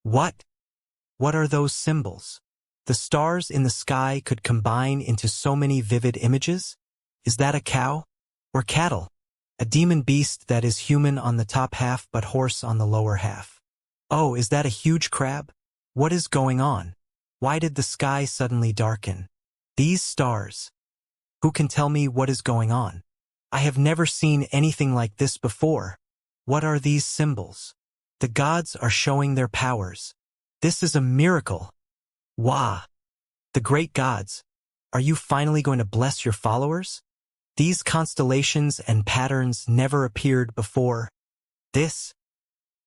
What? What are those symbols? The stars in the sky could combine into so many vivid images? Is that a cow? Or cattle? A demon beast that is human on the top half but horse on the lower half? Oh, is that a huge crab? What is going on? Why did the sky suddenly darken? These stars. Who can tell me what is going on? I have never seen anything like this before. What are these symbols? The gods are showing their powers. This is a miracle. Wah! The great gods, are you finally going to bless your followers? These constellations and patterns never appeared before. This,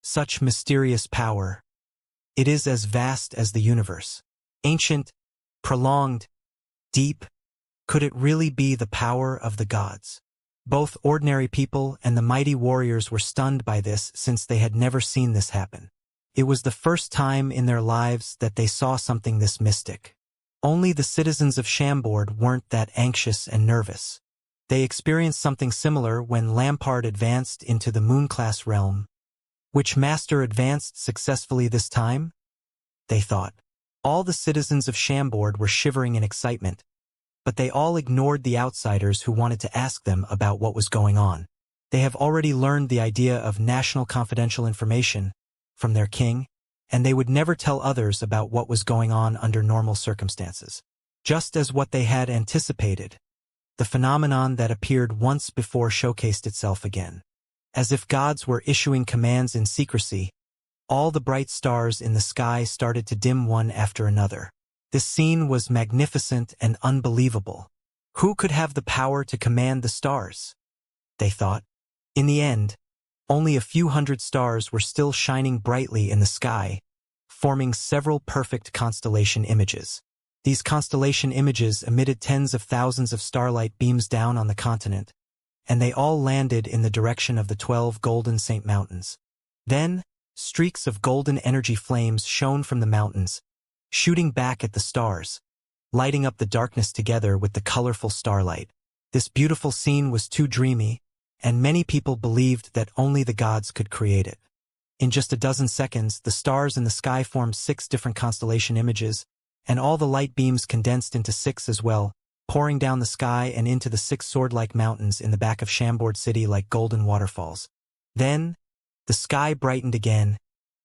such mysterious power. It is as vast as the universe. Ancient, prolonged, deep. Could it really be the power of the gods? Both ordinary people and the mighty warriors were stunned by this since they had never seen this happen. It was the first time in their lives that they saw something this mystic. Only the citizens of Chambord weren't that anxious and nervous. They experienced something similar when Lampard advanced into the Moon-class realm. Which master advanced successfully this time? They thought. All the citizens of Chambord were shivering in excitement, but they all ignored the outsiders who wanted to ask them about what was going on. They have already learned the idea of national confidential information from their king, and they would never tell others about what was going on under normal circumstances. Just as what they had anticipated, the phenomenon that appeared once before showcased itself again. As if gods were issuing commands in secrecy, all the bright stars in the sky started to dim one after another. This scene was magnificent and unbelievable. Who could have the power to command the stars? They thought. In the end, only a few hundred stars were still shining brightly in the sky, forming several perfect constellation images. These constellation images emitted tens of thousands of starlight beams down on the continent, and they all landed in the direction of the 12 golden Saint Mountains. Then, streaks of golden energy flames shone from the mountains, shooting back at the stars, lighting up the darkness together with the colorful starlight. This beautiful scene was too dreamy, and many people believed that only the gods could create it. In just a dozen seconds, the stars in the sky formed 6 different constellation images, and all the light beams condensed into 6 as well, pouring down the sky and into the 6 sword-like mountains in the back of Chambord City like golden waterfalls. Then, the sky brightened again,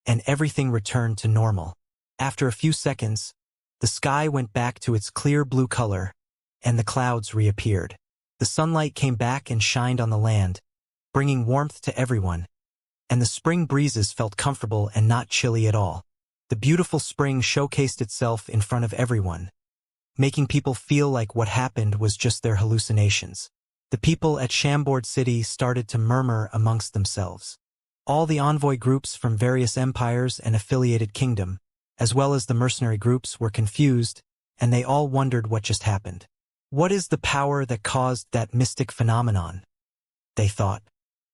and everything returned to normal. After a few seconds, the sky went back to its clear blue color, and the clouds reappeared. The sunlight came back and shined on the land, bringing warmth to everyone, and the spring breezes felt comfortable and not chilly at all. The beautiful spring showcased itself in front of everyone, making people feel like what happened was just their hallucinations. The people at Chambord City started to murmur amongst themselves. All the envoy groups from various empires and affiliated kingdom, as well as the mercenary groups, were confused, and they all wondered what just happened. What is the power that caused that mystic phenomenon? They thought.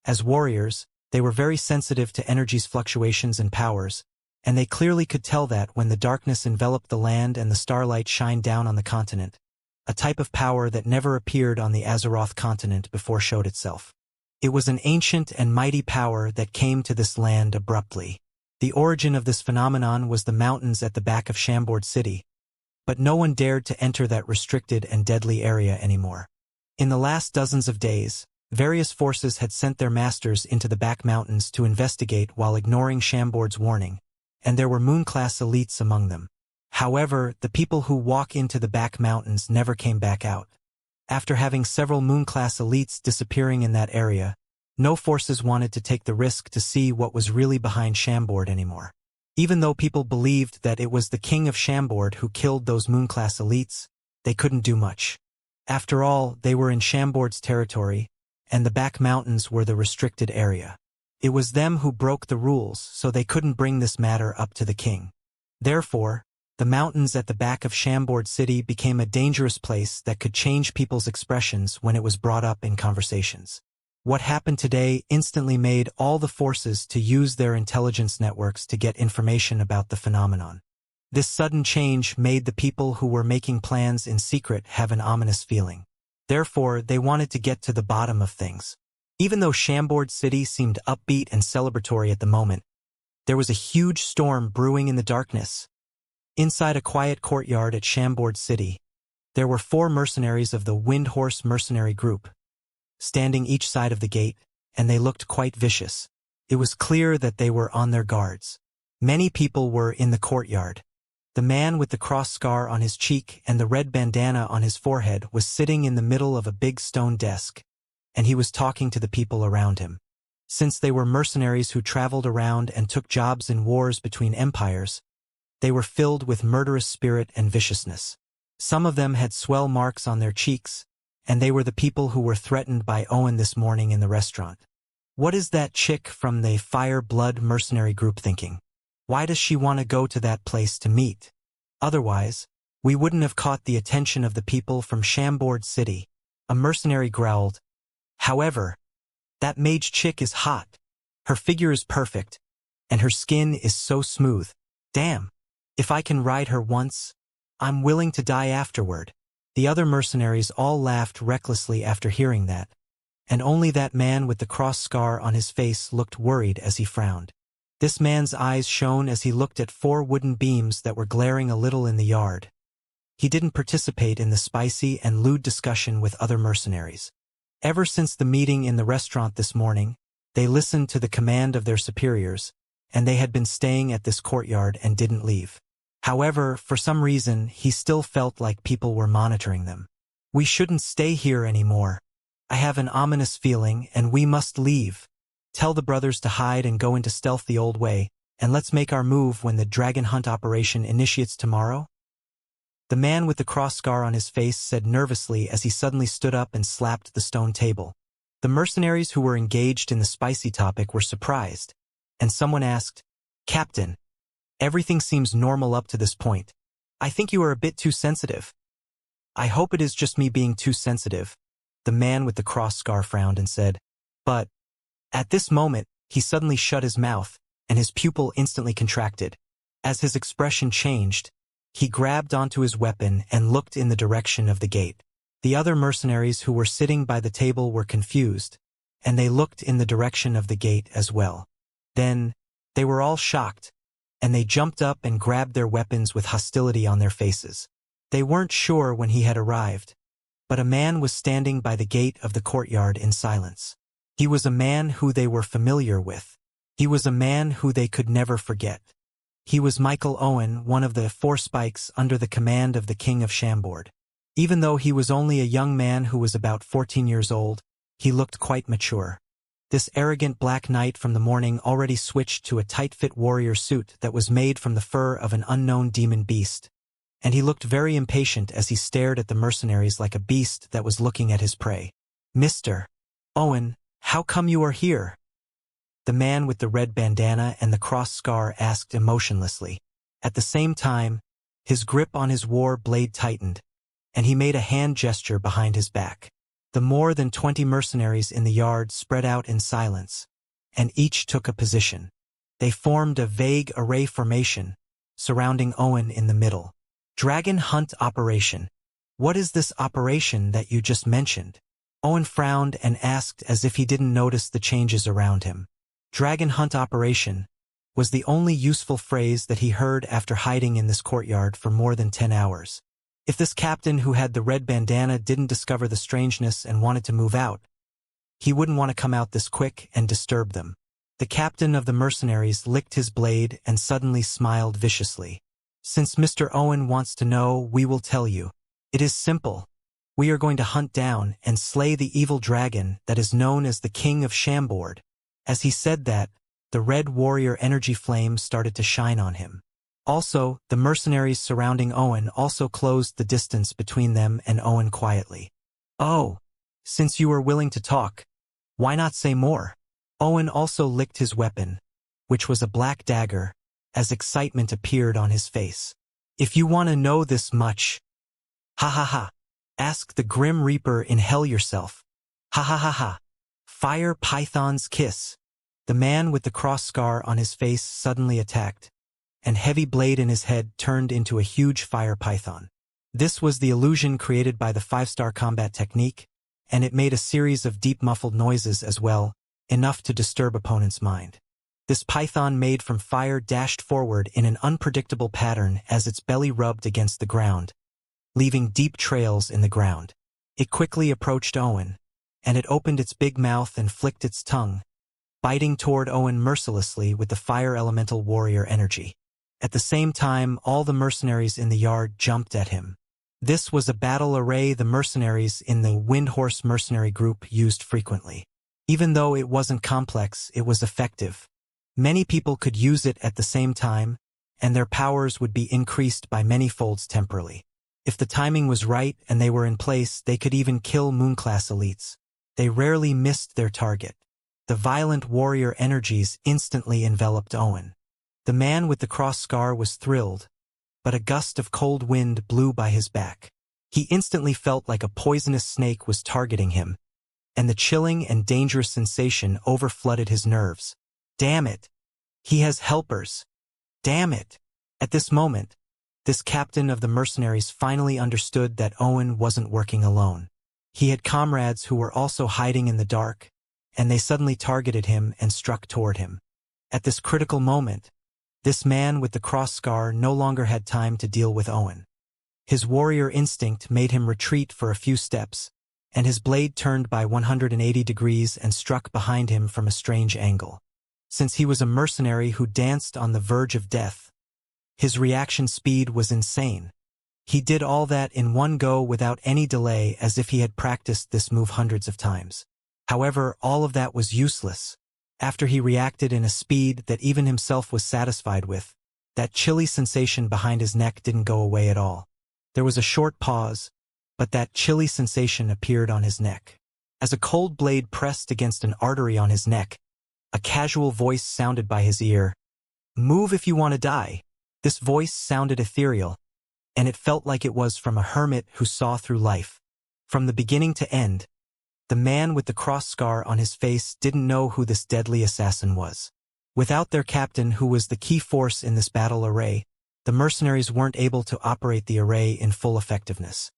As warriors, they were very sensitive to energy's fluctuations and powers, and they clearly could tell that when the darkness enveloped the land and the starlight shined down on the continent. A type of power that never appeared on the Azeroth continent before showed itself. It was an ancient and mighty power that came to this land abruptly. The origin of this phenomenon was the mountains at the back of Chambord City, but no one dared to enter that restricted and deadly area anymore. In the last dozens of days, various forces had sent their masters into the back mountains to investigate while ignoring Chambord's warning, and there were Moon-class elites among them. However, the people who walk into the back mountains never came back out. After having several Moon-class elites disappearing in that area, no forces wanted to take the risk to see what was really behind Chambord anymore. Even though people believed that it was the king of Chambord who killed those Moon-class elites, they couldn't do much. After all, they were in Chambord's territory, and the back mountains were the restricted area. It was them who broke the rules, so they couldn't bring this matter up to the king. Therefore, the mountains at the back of Chambord City became a dangerous place that could change people's expressions when it was brought up in conversations. What happened today instantly made all the forces to use their intelligence networks to get information about the phenomenon. This sudden change made the people who were making plans in secret have an ominous feeling. Therefore, they wanted to get to the bottom of things. Even though Chambord City seemed upbeat and celebratory at the moment, There was a huge storm brewing in the darkness. Inside a quiet courtyard at Chambord City, there were 4 mercenaries of the Windhorse mercenary group, standing each side of the gate, and they looked quite vicious. It was clear that they were on their guards. Many people were in the courtyard. The man with the cross scar on his cheek and the red bandana on his forehead was sitting in the middle of a big stone desk, and he was talking to the people around him. Since they were mercenaries who traveled around and took jobs in wars between empires, they were filled with murderous spirit and viciousness. Some of them had swell marks on their cheeks, and they were the people who were threatened by Owen this morning in the restaurant. What is that chick from the Fire Blood mercenary group thinking? Why does she want to go to that place to meet? Otherwise, we wouldn't have caught the attention of the people from Chambord City. A mercenary growled. However, that mage chick is hot. Her figure is perfect, and her skin is so smooth. Damn. If I can ride her once, I'm willing to die afterward. The other mercenaries all laughed recklessly after hearing that, and only that man with the cross scar on his face looked worried as he frowned. This man's eyes shone as he looked at 4 wooden beams that were glaring a little in the yard. He didn't participate in the spicy and lewd discussion with other mercenaries. Ever since the meeting in the restaurant this morning, they listened to the command of their superiors, and they had been staying at this courtyard and didn't leave. However, for some reason, he still felt like people were monitoring them. We shouldn't stay here anymore. I have an ominous feeling, and we must leave. Tell the brothers to hide and go into stealth the old way, and let's make our move when the dragon hunt operation initiates tomorrow. The man with the cross scar on his face said nervously as he suddenly stood up and slapped the stone table. The mercenaries who were engaged in the spicy topic were surprised, and someone asked, "Captain, everything seems normal up to this point. I think you are a bit too sensitive." "I hope it is just me being too sensitive," the man with the cross scar frowned and said. But at this moment, he suddenly shut his mouth, and his pupil instantly contracted. As his expression changed, he grabbed onto his weapon and looked in the direction of the gate. The other mercenaries who were sitting by the table were confused, and they looked in the direction of the gate as well. Then, they were all shocked, and they jumped up and grabbed their weapons with hostility on their faces. They weren't sure when he had arrived, but a man was standing by the gate of the courtyard in silence. He was a man who they were familiar with. He was a man who they could never forget. He was Michael Owen, one of the 4 spikes under the command of the King of Chambord. Even though he was only a young man who was about 14 years old, he looked quite mature. This arrogant black knight from the morning already switched to a tight-fit warrior suit that was made from the fur of an unknown demon beast, and he looked very impatient as he stared at the mercenaries like a beast that was looking at his prey. "Mr. Owen, how come you are here?" the man with the red bandana and the cross scar asked emotionlessly. At the same time, his grip on his war blade tightened, and he made a hand gesture behind his back. The more than 20 mercenaries in the yard spread out in silence, and each took a position. They formed a vague array formation, surrounding Owen in the middle. "Dragon Hunt Operation. What is this operation that you just mentioned?" Owen frowned and asked as if he didn't notice the changes around him. Dragon Hunt Operation was the only useful phrase that he heard after hiding in this courtyard for more than 10 hours. If this captain who had the red bandana didn't discover the strangeness and wanted to move out, he wouldn't want to come out this quick and disturb them. The captain of the mercenaries licked his blade and suddenly smiled viciously. "Since Mr. Owen wants to know, we will tell you. It is simple. We are going to hunt down and slay the evil dragon that is known as the King of Chambord." As he said that, the red warrior energy flame started to shine on him. Also, the mercenaries surrounding Owen also closed the distance between them and Owen quietly. "Oh, since you are willing to talk, why not say more?" Owen also licked his weapon, which was a black dagger, as excitement appeared on his face. "If you want to know this much, ha ha ha, ask the Grim Reaper in hell yourself. Ha ha ha ha. Fire Python's kiss." The man with the cross scar on his face suddenly attacked, and heavy blade in his head turned into a huge fire python. This was the illusion created by the 5-star combat technique, and it made a series of deep muffled noises as well, enough to disturb opponent's mind. This python made from fire dashed forward in an unpredictable pattern as its belly rubbed against the ground, leaving deep trails in the ground. It quickly approached Owen, and it opened its big mouth and flicked its tongue, biting toward Owen mercilessly with the fire elemental warrior energy. At the same time, all the mercenaries in the yard jumped at him. This was a battle array the mercenaries in the Windhorse mercenary group used frequently. Even though it wasn't complex, it was effective. Many people could use it at the same time, and their powers would be increased by many folds temporally. If the timing was right and they were in place, they could even kill Moon-class elites. They rarely missed their target. The violent warrior energies instantly enveloped Owen. The man with the cross scar was thrilled, but a gust of cold wind blew by his back. He instantly felt like a poisonous snake was targeting him, and the chilling and dangerous sensation overflooded his nerves. Damn it! He has helpers! Damn it! At this moment, this captain of the mercenaries finally understood that Owen wasn't working alone. He had comrades who were also hiding in the dark, and they suddenly targeted him and struck toward him. At this critical moment, this man with the cross scar no longer had time to deal with Owen. His warrior instinct made him retreat for a few steps, and his blade turned by 180 degrees and struck behind him from a strange angle. Since he was a mercenary who danced on the verge of death, his reaction speed was insane. He did all that in one go without any delay, as if he had practiced this move hundreds of times. However, all of that was useless. After he reacted in a speed that even himself was satisfied with, that chilly sensation behind his neck didn't go away at all. There was a short pause, but that chilly sensation appeared on his neck. As a cold blade pressed against an artery on his neck, a casual voice sounded by his ear. "Move if you want to die." This voice sounded ethereal, and it felt like it was from a hermit who saw through life. From the beginning to end, the man with the cross scar on his face didn't know who this deadly assassin was. Without their captain, who was the key force in this battle array, the mercenaries weren't able to operate the array in full effectiveness.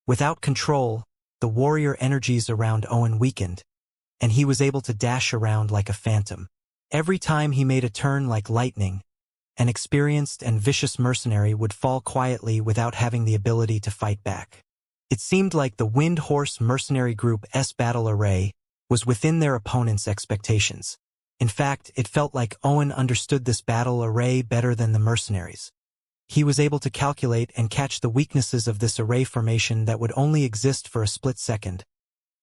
Without control, the warrior energies around Owen weakened, and he was able to dash around like a phantom. Every time he made a turn like lightning, an experienced and vicious mercenary would fall quietly without having the ability to fight back. It seemed like the Windhorse mercenary group's battle array was within their opponent's expectations. In fact, it felt like Owen understood this battle array better than the mercenaries. He was able to calculate and catch the weaknesses of this array formation that would only exist for a split second.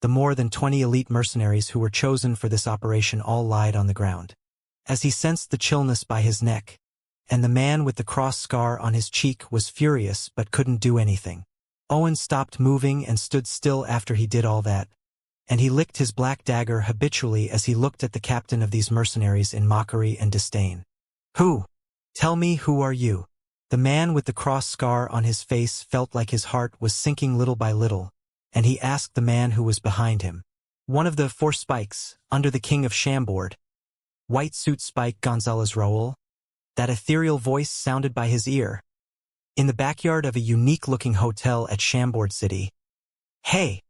The more than 20 elite mercenaries who were chosen for this operation all lied on the ground. As he sensed the chillness by his neck, and the man with the cross scar on his cheek was furious but couldn't do anything. Owen stopped moving and stood still after he did all that, and he licked his black dagger habitually as he looked at the captain of these mercenaries in mockery and disdain. "Who? Tell me, who are you?" The man with the cross scar on his face felt like his heart was sinking little by little, and he asked the man who was behind him. "One of the 4 spikes, under the king of Chambord. White suit Spike Gonzalez Raoul." That ethereal voice sounded by his ear, in the backyard of a unique-looking hotel at Chambord City. "Hey,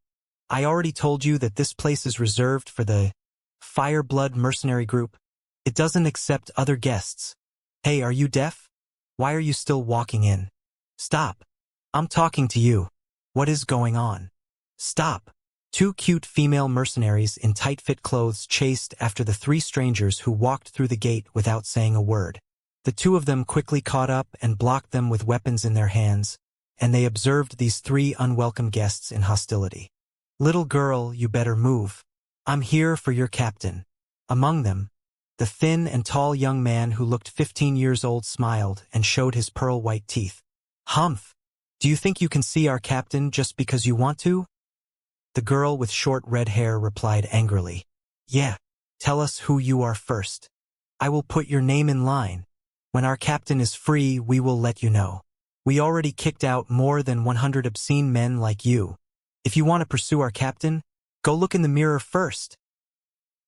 I already told you that this place is reserved for the Fireblood mercenary group. It doesn't accept other guests. Hey, are you deaf? Why are you still walking in? Stop. I'm talking to you. What is going on? Stop." 2 cute female mercenaries in tight-fit clothes chased after the 3 strangers who walked through the gate without saying a word. The 2 of them quickly caught up and blocked them with weapons in their hands, and they observed these 3 unwelcome guests in hostility. "Little girl, you better move. I'm here for your captain." Among them, the thin and tall young man who looked 15 years old smiled and showed his pearl-white teeth. "Humph! Do you think you can see our captain just because you want to?" The girl with short red hair replied angrily. "Yeah, tell us who you are first. I will put your name in line. When our captain is free, we will let you know. We already kicked out more than 100 obscene men like you. If you want to pursue our captain, go look in the mirror first."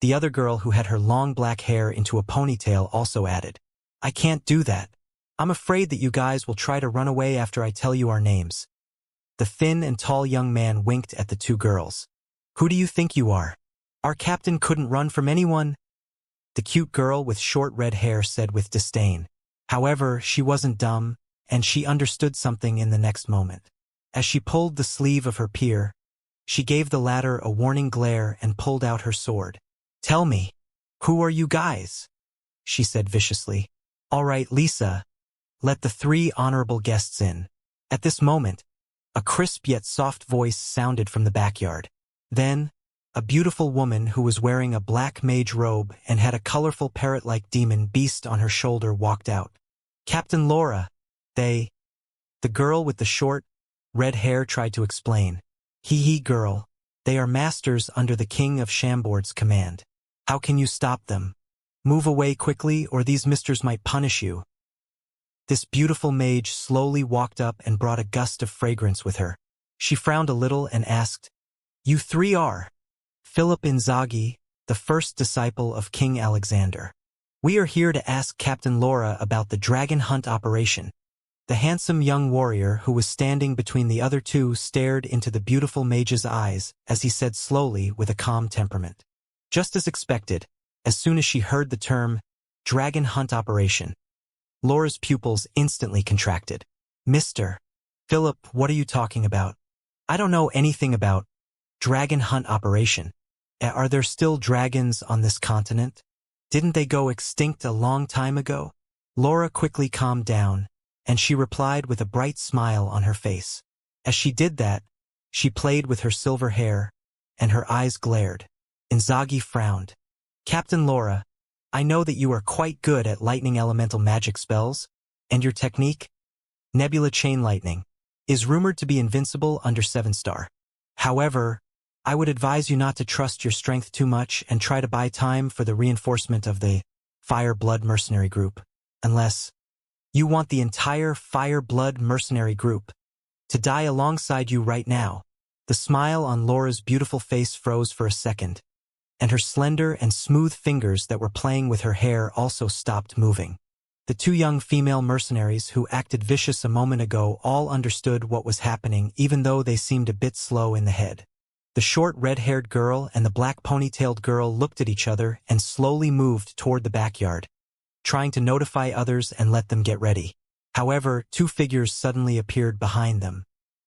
The other girl, who had her long black hair into a ponytail, also added, "I can't do that. I'm afraid that you guys will try to run away after I tell you our names." The thin and tall young man winked at the 2 girls. "Who do you think you are? Our captain couldn't run from anyone." the cute girl with short red hair said with disdain. However, she wasn't dumb, and she understood something in the next moment. As she pulled the sleeve of her peer, she gave the latter a warning glare and pulled out her sword. "Tell me, who are you guys?" she said viciously. "All right, Lisa, let the 3 honorable guests in." At this moment, a crisp yet soft voice sounded from the backyard. Then, a beautiful woman who was wearing a black mage robe and had a colorful parrot-like demon beast on her shoulder walked out. "Captain Laura, the girl with the short, red hair tried to explain. "Hee girl, they are masters under the King of Chambord's command. How can you stop them? Move away quickly or these misters might punish you." This beautiful mage slowly walked up and brought a gust of fragrance with her. She frowned a little and asked, "You 3 are?" "Philip Inzaghi, the first disciple of King Alexander. We are here to ask Captain Laura about the dragon hunt operation." The handsome young warrior who was standing between the other 2 stared into the beautiful mage's eyes as he said slowly with a calm temperament. Just as expected, as soon as she heard the term, dragon hunt operation, Laura's pupils instantly contracted. "Mr. Philip, what are you talking about? I don't know anything about dragon hunt operation. Are there still dragons on this continent? Didn't they go extinct a long time ago?" Laura quickly calmed down, and she replied with a bright smile on her face. As she did that, she played with her silver hair, and her eyes glared. Inzaghi frowned. "Captain Laura, I know that you are quite good at lightning elemental magic spells, and your technique, nebula chain lightning, is rumored to be invincible under 7-star. However, I would advise you not to trust your strength too much and try to buy time for the reinforcement of the Fire Blood Mercenary Group, unless you want the entire Fire Blood Mercenary Group to die alongside you right now." The smile on Laura's beautiful face froze for a second, and her slender and smooth fingers that were playing with her hair also stopped moving. The 2 young female mercenaries who acted vicious a moment ago all understood what was happening even though they seemed a bit slow in the head. The short red-haired girl and the black ponytailed girl looked at each other and slowly moved toward the backyard, trying to notify others and let them get ready. However, 2 figures suddenly appeared behind them.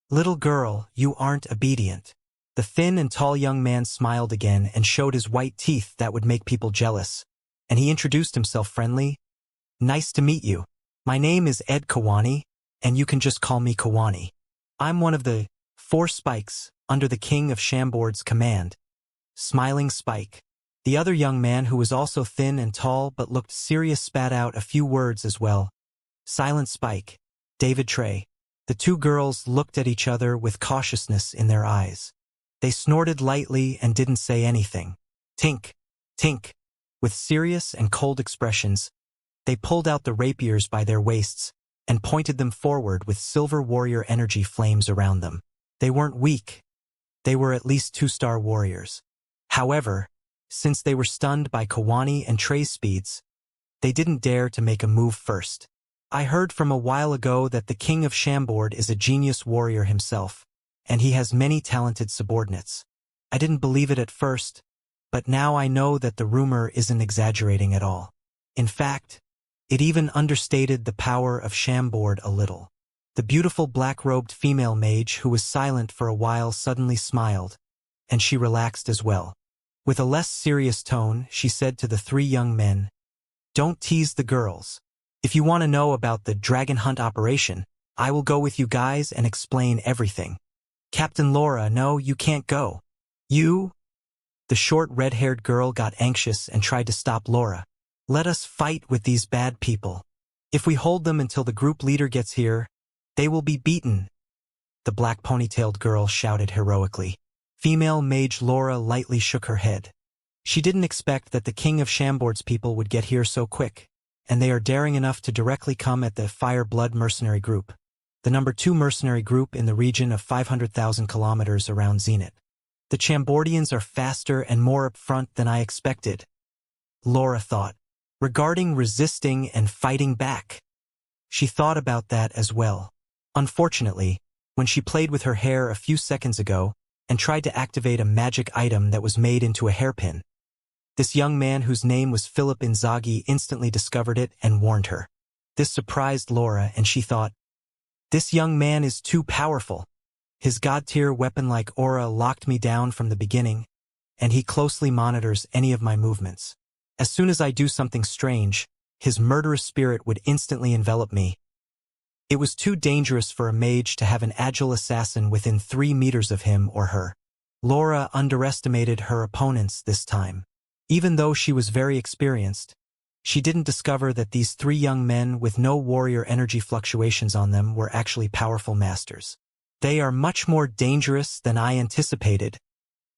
"Little girl, you aren't obedient." The thin and tall young man smiled again and showed his white teeth that would make people jealous, and he introduced himself friendly. "Nice to meet you. My name is Ed Kawani, and you can just call me Kawani. I'm one of the 4 spikes under the King of Chambord's command." Smiling Spike. The other young man who was also thin and tall but looked serious spat out a few words as well. "Silent Spike, David Trey." The 2 girls looked at each other with cautiousness in their eyes. They snorted lightly and didn't say anything. Tink, tink. With serious and cold expressions, they pulled out the rapiers by their waists and pointed them forward with silver warrior energy flames around them. They weren't weak. They were at least 2-star warriors. However, since they were stunned by Kawani and Trey's speeds, they didn't dare to make a move first. "I heard from a while ago that the King of Chambord is a genius warrior himself, and he has many talented subordinates. I didn't believe it at first, but now I know that the rumor isn't exaggerating at all. In fact, it even understated the power of Chambord a little." The beautiful black-robed female mage who was silent for a while suddenly smiled, and she relaxed as well. With a less serious tone, she said to the 3 young men, "Don't tease the girls. If you want to know about the dragon hunt operation, I will go with you guys and explain everything." "Captain Laura, no, you can't go. You?" The short red-haired girl got anxious and tried to stop Laura. "Let us fight with these bad people. If we hold them until the group leader gets here, they will be beaten," the black ponytailed girl shouted heroically. Female mage Laura lightly shook her head. She didn't expect that the King of Chambord's people would get here so quick, and they are daring enough to directly come at the Fire Blood Mercenary Group, the number 2 mercenary group in the region of 500,000 kilometers around Zenit. "The Chambordians are faster and more upfront than I expected," Laura thought. Regarding resisting and fighting back, she thought about that as well. Unfortunately, when she played with her hair a few seconds ago and tried to activate a magic item that was made into a hairpin, This young man whose name was Philip Inzaghi instantly discovered it and warned her. This surprised Laura, and she thought, "This young man is too powerful. His god-tier weapon-like aura locked me down from the beginning, and he closely monitors any of my movements. As soon as I do something strange, his murderous spirit would instantly envelop me." It was too dangerous for a mage to have an agile assassin within 3 meters of him or her. Laura underestimated her opponents this time. Even though she was very experienced, she didn't discover that these 3 young men with no warrior energy fluctuations on them were actually powerful masters. "They are much more dangerous than I anticipated.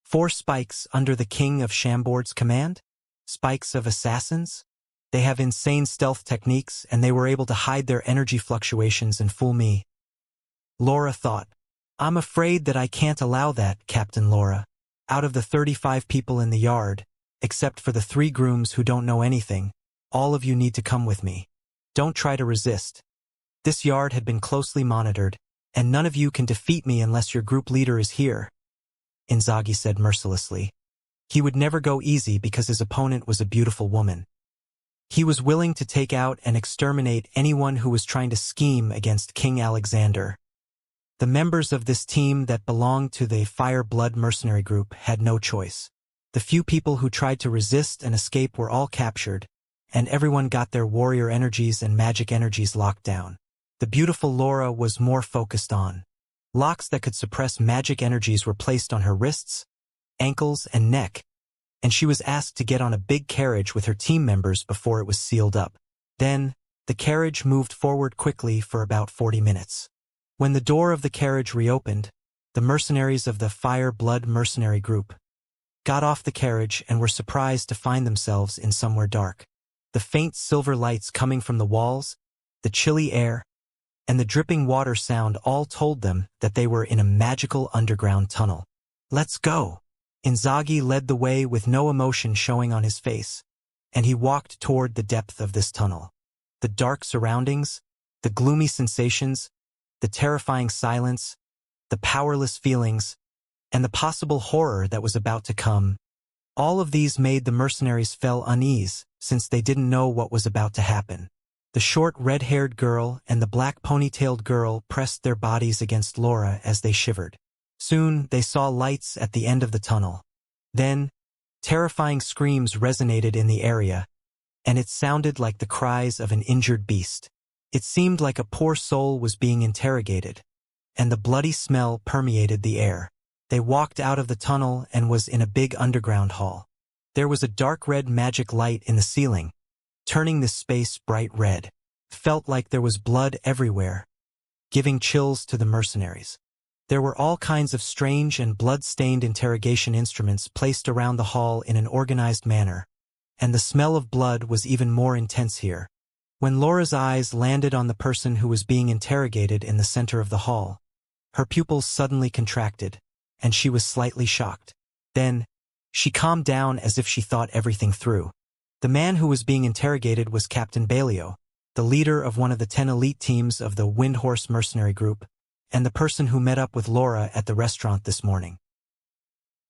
4 spikes under the King of Chambord's command? Spikes of assassins? They have insane stealth techniques, and they were able to hide their energy fluctuations and fool me." Laura thought, "I'm afraid that I can't allow that, Captain Laura. Out of the 35 people in the yard, except for the 3 grooms who don't know anything, all of you need to come with me. Don't try to resist. This yard had been closely monitored, and none of you can defeat me unless your group leader is here," Inzaghi said mercilessly. He would never go easy because his opponent was a beautiful woman. He was willing to take out and exterminate anyone who was trying to scheme against King Alexander. The members of this team that belonged to the Fire Blood mercenary group had no choice. The few people who tried to resist and escape were all captured, and everyone got their warrior energies and magic energies locked down. The beautiful Laura was more focused on. Locks that could suppress magic energies were placed on her wrists, ankles, and neck, and she was asked to get on a big carriage with her team members before it was sealed up. Then, the carriage moved forward quickly for about 40 minutes. When the door of the carriage reopened, the mercenaries of the Fire Blood mercenary group got off the carriage and were surprised to find themselves in somewhere dark. The faint silver lights coming from the walls, the chilly air, and the dripping water sound all told them that they were in a magical underground tunnel. "Let's go!" Inzaghi led the way with no emotion showing on his face, and he walked toward the depth of this tunnel. The dark surroundings, the gloomy sensations, the terrifying silence, the powerless feelings, and the possible horror that was about to come, all of these made the mercenaries feel unease, since they didn't know what was about to happen. The short red-haired girl and the black ponytailed girl pressed their bodies against Laura as they shivered. Soon, they saw lights at the end of the tunnel. Then, terrifying screams resonated in the area, and it sounded like the cries of an injured beast. It seemed like a poor soul was being interrogated, and the bloody smell permeated the air. They walked out of the tunnel and was in a big underground hall. There was a dark red magic light in the ceiling, turning this space bright red. Felt like there was blood everywhere, giving chills to the mercenaries. There were all kinds of strange and blood-stained interrogation instruments placed around the hall in an organized manner, and the smell of blood was even more intense here. When Laura's eyes landed on the person who was being interrogated in the center of the hall, her pupils suddenly contracted, and she was slightly shocked. Then, she calmed down as if she thought everything through. The man who was being interrogated was Captain Balio, the leader of one of the 10 elite teams of the Windhorse mercenary group, and the person who met up with Laura at the restaurant this morning.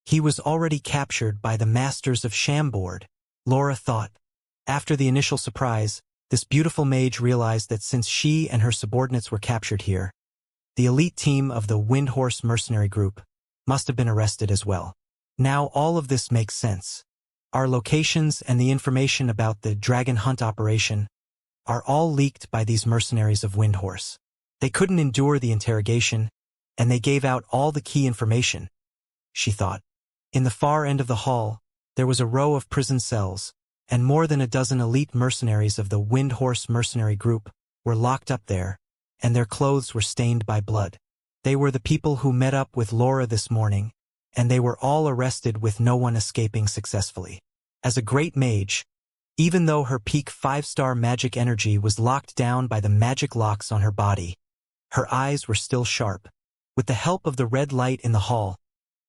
He was already captured by the masters of Chambord, Laura thought. After the initial surprise, this beautiful mage realized that since she and her subordinates were captured here, the elite team of the Windhorse mercenary group must have been arrested as well. Now all of this makes sense. Our locations and the information about the dragon hunt operation are all leaked by these mercenaries of Windhorse. They couldn't endure the interrogation, and they gave out all the key information, she thought. In the far end of the hall, there was a row of prison cells, and more than a dozen elite mercenaries of the Windhorse mercenary group were locked up there, and their clothes were stained by blood. They were the people who met up with Laura this morning, and they were all arrested with no one escaping successfully. As a great mage, even though her peak 5-star magic energy was locked down by the magic locks on her body, her eyes were still sharp. With the help of the red light in the hall,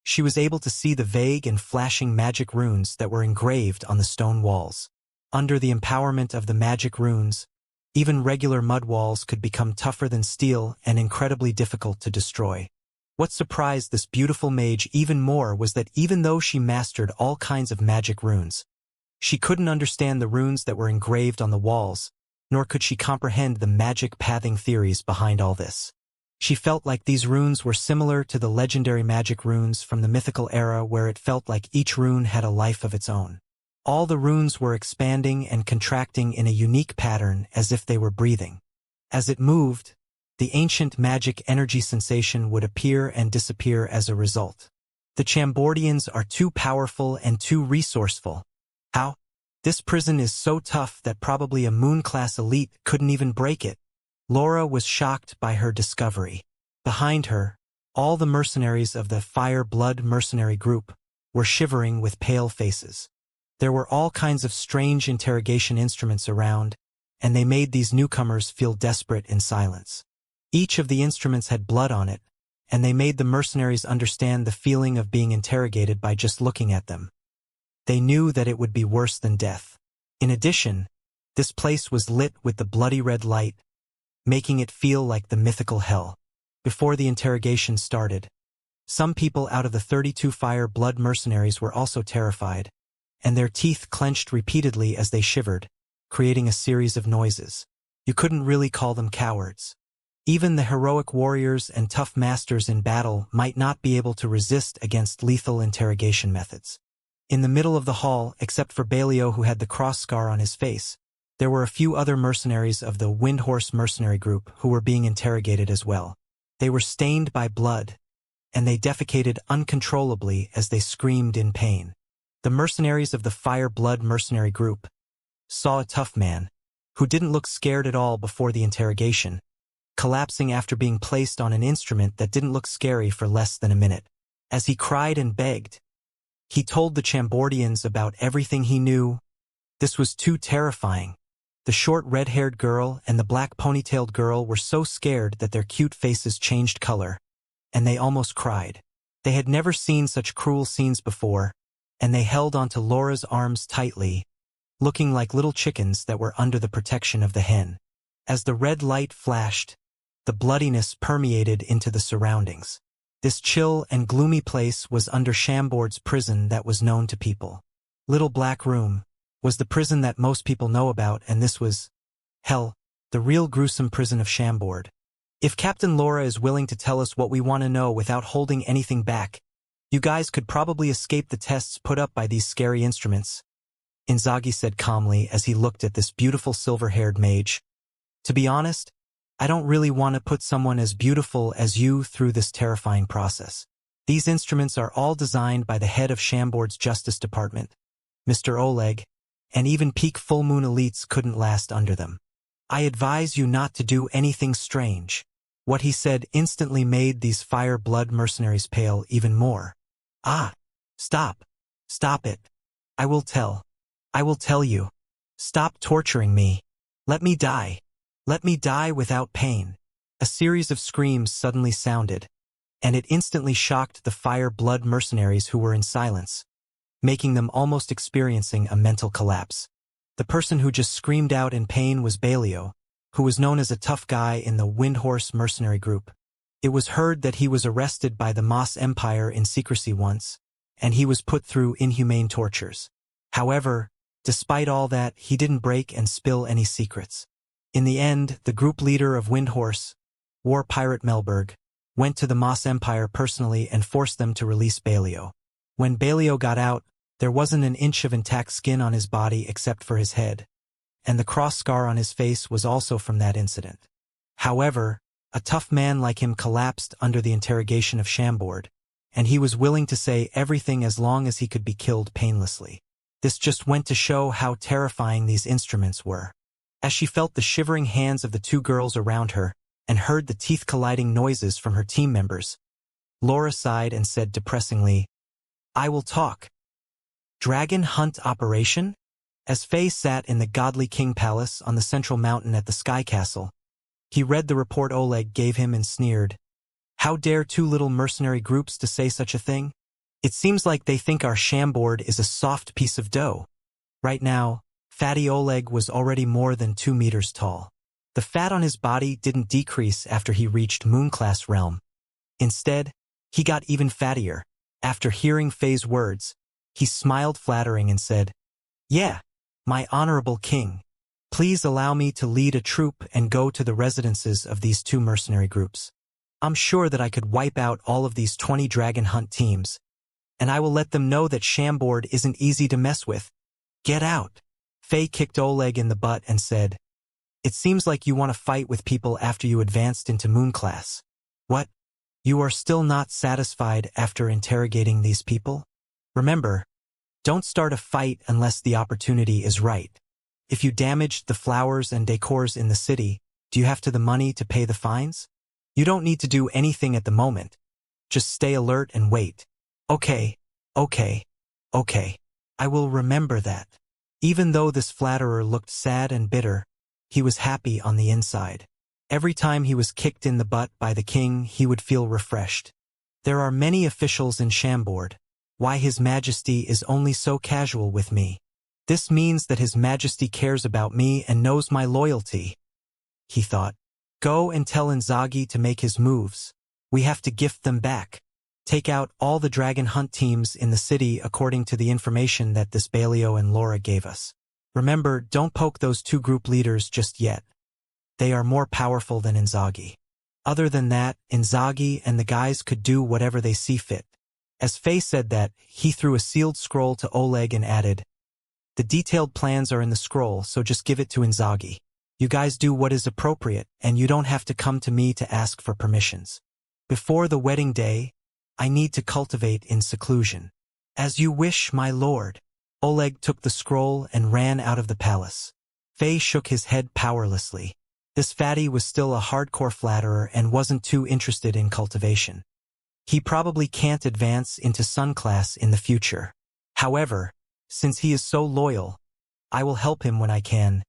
she was able to see the vague and flashing magic runes that were engraved on the stone walls. Under the empowerment of the magic runes, even regular mud walls could become tougher than steel and incredibly difficult to destroy. What surprised this beautiful mage even more was that even though she mastered all kinds of magic runes, She couldn't understand the runes that were engraved on the walls, nor could she comprehend the magic pathing theories behind all this. She felt like these runes were similar to the legendary magic runes from the mythical era, where it felt like each rune had a life of its own. All the runes were expanding and contracting in a unique pattern as if they were breathing. As it moved, the ancient magic energy sensation would appear and disappear as a result. The Chambordians are too powerful and too resourceful. How? This prison is so tough that probably a moon-class elite couldn't even break it. Laura was shocked by her discovery. Behind her, all the mercenaries of the Fire Blood mercenary group were shivering with pale faces. There were all kinds of strange interrogation instruments around, and they made these newcomers feel desperate in silence. Each of the instruments had blood on it, and they made the mercenaries understand the feeling of being interrogated by just looking at them. They knew that it would be worse than death. In addition, this place was lit with the bloody red light, making it feel like the mythical hell. Before the interrogation started, some people out of the 32 Fire Blood mercenaries were also terrified, and their teeth clenched repeatedly as they shivered, creating a series of noises. You couldn't really call them cowards. Even the heroic warriors and tough masters in battle might not be able to resist against lethal interrogation methods. In the middle of the hall, except for Balio, who had the cross scar on his face, there were a few other mercenaries of the Windhorse mercenary group who were being interrogated as well. They were stained by blood, and they defecated uncontrollably as they screamed in pain. The mercenaries of the Fire Blood mercenary group saw a tough man, who didn't look scared at all before the interrogation, collapsing after being placed on an instrument that didn't look scary for less than a minute. As he cried and begged, he told the Chambordians about everything he knew. This was too terrifying. The short red-haired girl and the black ponytailed girl were so scared that their cute faces changed color, and they almost cried. They had never seen such cruel scenes before, and they held onto Laura's arms tightly, looking like little chickens that were under the protection of the hen. As the red light flashed, the bloodiness permeated into the surroundings. This chill and gloomy place was under Chambord's prison that was known to people. Little Black Room was the prison that most people know about, and this was, hell, the real gruesome prison of Chambord. If Captain Laura is willing to tell us what we want to know without holding anything back, you guys could probably escape the tests put up by these scary instruments, Inzaghi said calmly as he looked at this beautiful silver-haired mage. To be honest, I don't really want to put someone as beautiful as you through this terrifying process. These instruments are all designed by the head of Chambord's Justice Department, Mr. Oleg, and even peak full moon elites couldn't last under them. I advise you not to do anything strange. What he said instantly made these Fire Blood mercenaries pale even more. Ah! Stop! Stop it! I will tell you. Stop torturing me. Let me die. Let me die without pain. A series of screams suddenly sounded, and it instantly shocked the Fire Blood mercenaries who were in silence, making them almost experiencing a mental collapse. The person who just screamed out in pain was Balio, who was known as a tough guy in the Windhorse mercenary group. It was heard that he was arrested by the Moss Empire in secrecy once, and he was put through inhumane tortures. However, despite all that, he didn't break and spill any secrets. In the end, the group leader of Windhorse, War Pirate Melberg, went to the Moss Empire personally and forced them to release Balio. When Balio got out, there wasn't an inch of intact skin on his body except for his head, and the cross scar on his face was also from that incident. However, a tough man like him collapsed under the interrogation of Chambord, and he was willing to say everything as long as he could be killed painlessly. This just went to show how terrifying these instruments were. As she felt the shivering hands of the two girls around her and heard the teeth-colliding noises from her team members, Laura sighed and said depressingly, I will talk. Dragon Hunt Operation? As Faye sat in the Godly King Palace on the central mountain at the Sky Castle, he read the report Oleg gave him and sneered. How dare two little mercenary groups to say such a thing? It seems like they think our Chambord is a soft piece of dough. Right now, Fatty Oleg was already more than 2 meters tall. The fat on his body didn't decrease after he reached Moon-class realm. Instead, he got even fattier. After hearing Faye's words, he smiled flattering and said, Yeah, my honorable king. Please allow me to lead a troop and go to the residences of these two mercenary groups. I'm sure that I could wipe out all of these 20 dragon hunt teams, and I will let them know that Chambord isn't easy to mess with. Get out. Faye kicked Oleg in the butt and said, "It seems like you want to fight with people after you advanced into Moon class. What? You are still not satisfied after interrogating these people? Remember, don't start a fight unless the opportunity is right. If you damaged the flowers and decors in the city, do you have the money to pay the fines? You don't need to do anything at the moment. Just stay alert and wait." Okay, okay, okay. I will remember that. Even though this flatterer looked sad and bitter, he was happy on the inside. Every time he was kicked in the butt by the king, he would feel refreshed. There are many officials in Chambord. Why His Majesty is only so casual with me? This means that His Majesty cares about me and knows my loyalty, he thought. Go and tell Inzaghi to make his moves. We have to gift them back. Take out all the dragon hunt teams in the city according to the information that this Balio and Laura gave us. Remember, don't poke those two group leaders just yet. They are more powerful than Inzaghi. Other than that, Inzaghi and the guys could do whatever they see fit. As Faye said that, he threw a sealed scroll to Oleg and added, "The detailed plans are in the scroll, so just give it to Inzaghi. You guys do what is appropriate, and you don't have to come to me to ask for permissions. Before the wedding day, I need to cultivate in seclusion." "As you wish, my lord." Oleg took the scroll and ran out of the palace. Faye shook his head powerlessly. This fatty was still a hardcore flatterer and wasn't too interested in cultivation. He probably can't advance into Sun class in the future. However, since he is so loyal, I will help him when I can,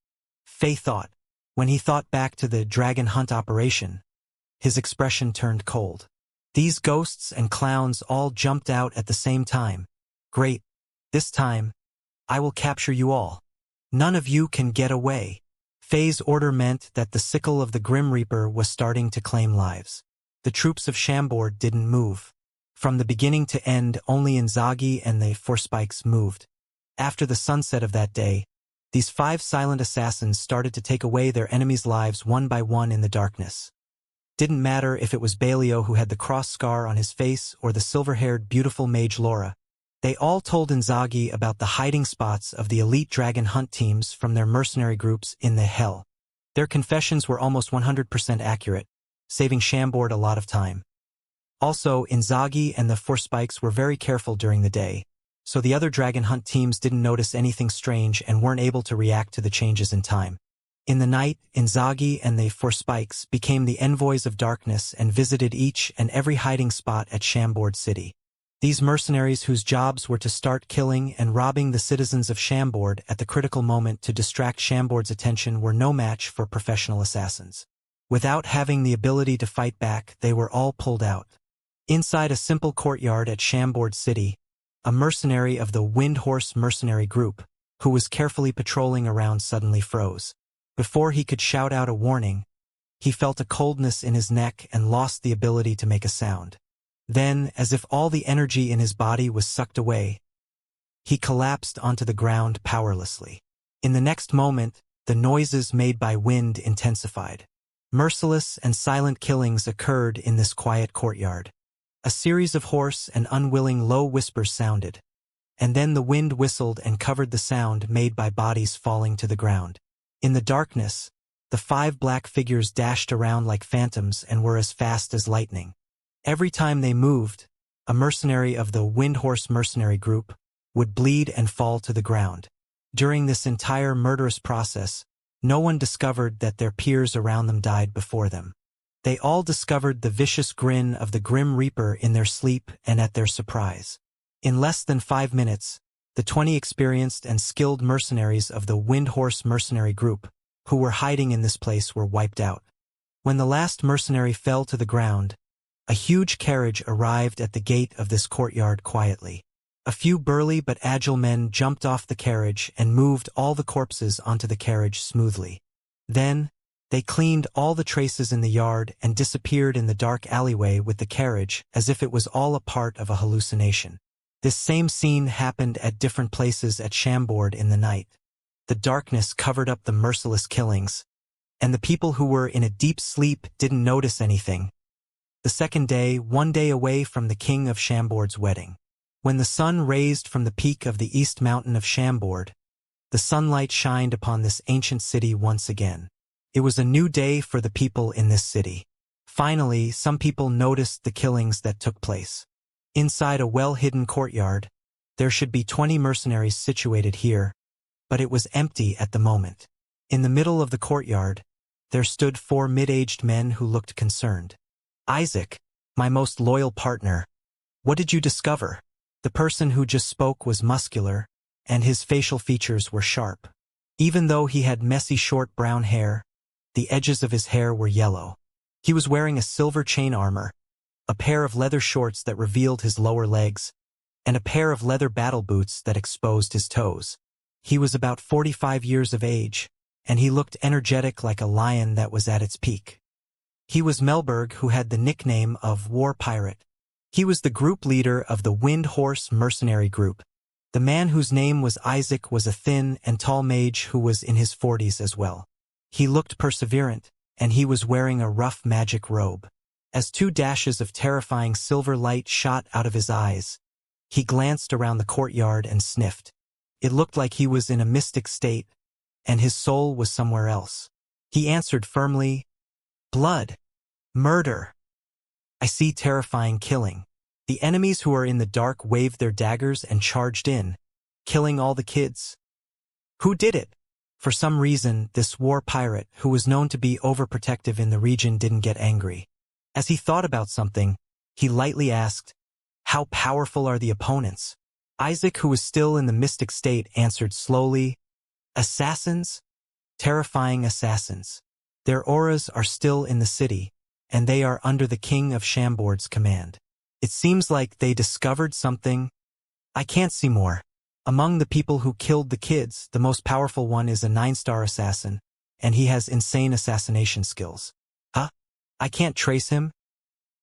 Faye thought. When he thought back to the dragon hunt operation, his expression turned cold. These ghosts and clowns all jumped out at the same time. Great. This time, I will capture you all. None of you can get away. Faye's order meant that the sickle of the Grim Reaper was starting to claim lives. The troops of Chambord didn't move. From the beginning to end, only Inzaghi and the Forspikes moved. After the sunset of that day, these 5 silent assassins started to take away their enemies' lives one by one in the darkness. Didn't matter if it was Balio who had the cross scar on his face or the silver-haired beautiful mage Laura. They all told Inzaghi about the hiding spots of the elite dragon hunt teams from their mercenary groups in the hell. Their confessions were almost 100% accurate, saving Chambord a lot of time. Also, Inzaghi and the Forspikes were very careful during the day, so the other dragon hunt teams didn't notice anything strange and weren't able to react to the changes in time. In the night, Inzaghi and the Forspikes became the envoys of darkness and visited each and every hiding spot at Chambord City. These mercenaries whose jobs were to start killing and robbing the citizens of Chambord at the critical moment to distract Chambord's attention were no match for professional assassins. Without having the ability to fight back, they were all pulled out. Inside a simple courtyard at Chambord City, a mercenary of the Windhorse mercenary group, who was carefully patrolling around, suddenly froze. Before he could shout out a warning, he felt a coldness in his neck and lost the ability to make a sound. Then, as if all the energy in his body was sucked away, he collapsed onto the ground powerlessly. In the next moment, the noises made by wind intensified. Merciless and silent killings occurred in this quiet courtyard. A series of hoarse and unwilling low whispers sounded, and then the wind whistled and covered the sound made by bodies falling to the ground. In the darkness, the 5 black figures dashed around like phantoms and were as fast as lightning. Every time they moved, a mercenary of the Windhorse mercenary group would bleed and fall to the ground. During this entire murderous process, no one discovered that their peers around them died before them. They all discovered the vicious grin of the Grim Reaper in their sleep and at their surprise. In less than 5 minutes, the 20 experienced and skilled mercenaries of the Windhorse mercenary group, who were hiding in this place, were wiped out. When the last mercenary fell to the ground, a huge carriage arrived at the gate of this courtyard quietly. A few burly but agile men jumped off the carriage and moved all the corpses onto the carriage smoothly. Then, they cleaned all the traces in the yard and disappeared in the dark alleyway with the carriage as if it was all a part of a hallucination. This same scene happened at different places at Chambord in the night. The darkness covered up the merciless killings, and the people who were in a deep sleep didn't notice anything. The second day, one day away from the king of Chambord's wedding. When the sun raised from the peak of the east mountain of Chambord, the sunlight shined upon this ancient city once again. It was a new day for the people in this city. Finally, some people noticed the killings that took place. Inside a well-hidden courtyard, there should be 20 mercenaries situated here, but it was empty at the moment. In the middle of the courtyard, there stood 4 mid-aged men who looked concerned. "Isaac, my most loyal partner, what did you discover?" The person who just spoke was muscular, and his facial features were sharp. Even though he had messy short brown hair, the edges of his hair were yellow. He was wearing a silver chain armor, a pair of leather shorts that revealed his lower legs, and a pair of leather battle boots that exposed his toes. He was about 45 years of age, and he looked energetic like a lion that was at its peak. He was Melberg, who had the nickname of War Pirate. He was the group leader of the Wind Horse mercenary group. The man whose name was Isaac was a thin and tall mage who was in his 40s as well. He looked perseverant, and he was wearing a rough magic robe. As 2 dashes of terrifying silver light shot out of his eyes, he glanced around the courtyard and sniffed. It looked like he was in a mystic state, and his soul was somewhere else. He answered firmly, "Blood. Murder. I see terrifying killing." The enemies who are in the dark waved their daggers and charged in, killing all the kids. Who did it? For some reason, this war pirate, who was known to be overprotective in the region, didn't get angry. As he thought about something, he lightly asked, "How powerful are the opponents?" Isaac, who was still in the mystic state, answered slowly, "Assassins? Terrifying assassins. Their auras are still in the city, and they are under the king of Chambord's command. It seems like they discovered something. I can't see more. Among the people who killed the kids, the most powerful one is a 9-star assassin, and he has insane assassination skills." "Huh? I can't trace him?"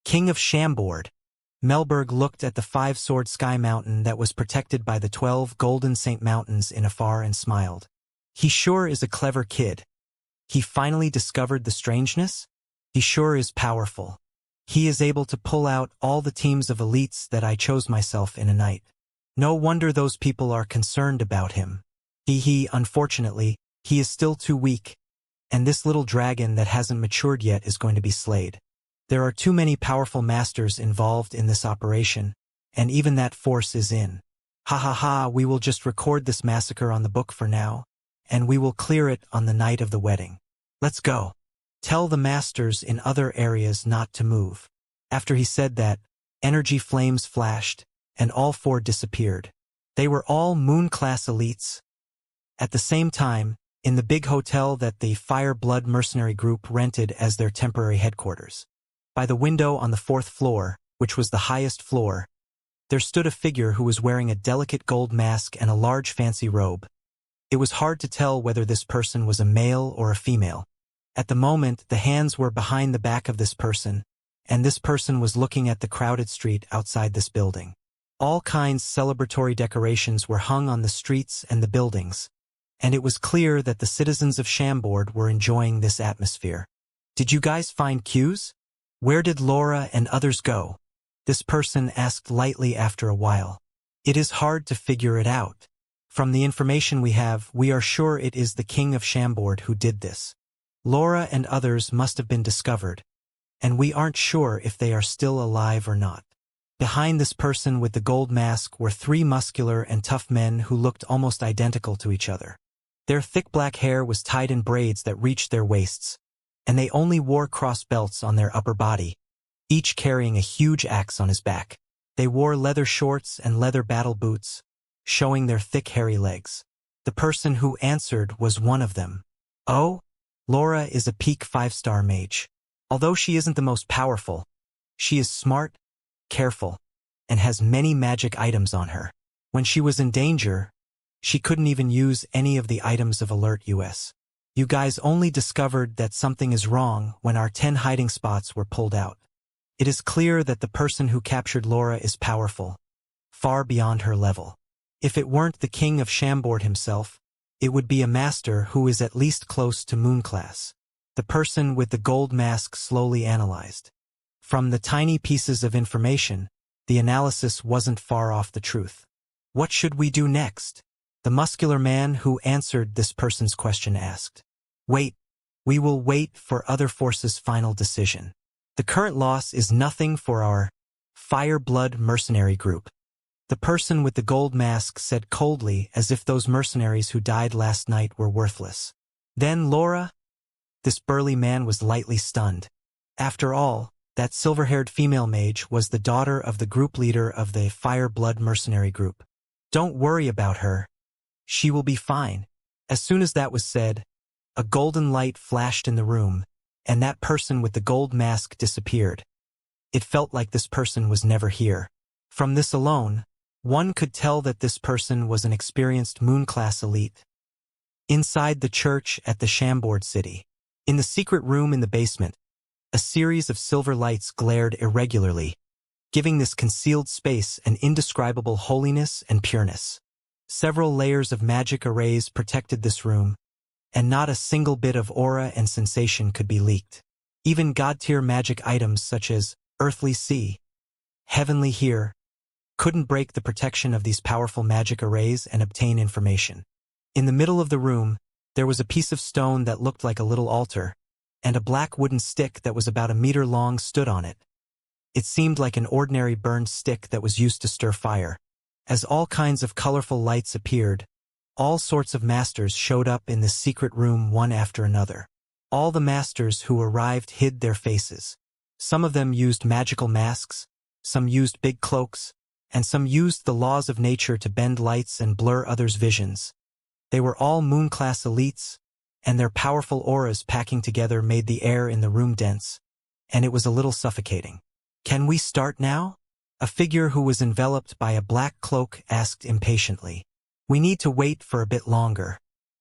"King of Chambord." Melberg looked at the 5-sword sky mountain that was protected by the 12 golden Saint Mountains in afar and smiled. "He sure is a clever kid. He finally discovered the strangeness? He sure is powerful. He is able to pull out all the teams of elites that I chose myself in a night. No wonder those people are concerned about him. Unfortunately, he is still too weak, and this little dragon that hasn't matured yet is going to be slayed. There are too many powerful masters involved in this operation, and even that force is in. Ha ha ha, we will just record this massacre on the book for now, and we will clear it on the night of the wedding. Let's go. Tell the masters in other areas not to move." After he said that, energy flames flashed, and all 4 disappeared. They were all Moon-class elites. At the same time, in the big hotel that the Fire Blood mercenary group rented as their temporary headquarters. By the window on the 4th floor, which was the highest floor, there stood a figure who was wearing a delicate gold mask and a large fancy robe. It was hard to tell whether this person was a male or a female. At the moment, the hands were behind the back of this person, and this person was looking at the crowded street outside this building. All kinds of celebratory decorations were hung on the streets and the buildings, and it was clear that the citizens of Chambord were enjoying this atmosphere. "Did you guys find cues? Where did Laura and others go?" This person asked lightly after a while. "It is hard to figure it out. From the information we have, we are sure it is the king of Chambord who did this. Laura and others must have been discovered, and we aren't sure if they are still alive or not." Behind this person with the gold mask were 3 muscular and tough men who looked almost identical to each other. Their thick black hair was tied in braids that reached their waists, and they only wore cross belts on their upper body, each carrying a huge axe on his back. They wore leather shorts and leather battle boots, showing their thick hairy legs. The person who answered was one of them. "Oh? Laura is a peak 5-star mage. Although she isn't the most powerful, she is smart, careful, and has many magic items on her. When she was in danger, she couldn't even use any of the items of Alert US. You guys only discovered that something is wrong when our 10 hiding spots were pulled out. It is clear that the person who captured Laura is powerful, far beyond her level. If it weren't the king of Chambord himself, it would be a master who is at least close to moon class. The person with the gold mask slowly analyzed. From the tiny pieces of information, the analysis wasn't far off the truth. What should we do next? The muscular man who answered this person's question asked. Wait. We will wait for other forces' final decision. The current loss is nothing for our Fire-Blood mercenary group. The person with the gold mask said coldly, as if those mercenaries who died last night were worthless. Then Laura? This burly man was lightly stunned. After all, that silver-haired female mage was the daughter of the group leader of the Fire-Blood mercenary group. Don't worry about her. She will be fine. As soon as that was said, a golden light flashed in the room, and that person with the gold mask disappeared. It felt like this person was never here. From this alone, one could tell that this person was an experienced moon-class elite. Inside the church at the Chambord city, in the secret room in the basement, a series of silver lights glared irregularly, giving this concealed space an indescribable holiness and pureness. Several layers of magic arrays protected this room, and not a single bit of aura and sensation could be leaked. Even god-tier magic items such as earthly see, heavenly hear, couldn't break the protection of these powerful magic arrays and obtain information. In the middle of the room, there was a piece of stone that looked like a little altar, and a black wooden stick that was about a meter long stood on it. It seemed like an ordinary burned stick that was used to stir fire. As all kinds of colorful lights appeared, all sorts of masters showed up in this secret room one after another. All the masters who arrived hid their faces. Some of them used magical masks, some used big cloaks, and some used the laws of nature to bend lights and blur others' visions. They were all moon-class elites, and their powerful auras packing together made the air in the room dense, and it was a little suffocating. Can we start now? A figure who was enveloped by a black cloak asked impatiently. We need to wait for a bit longer.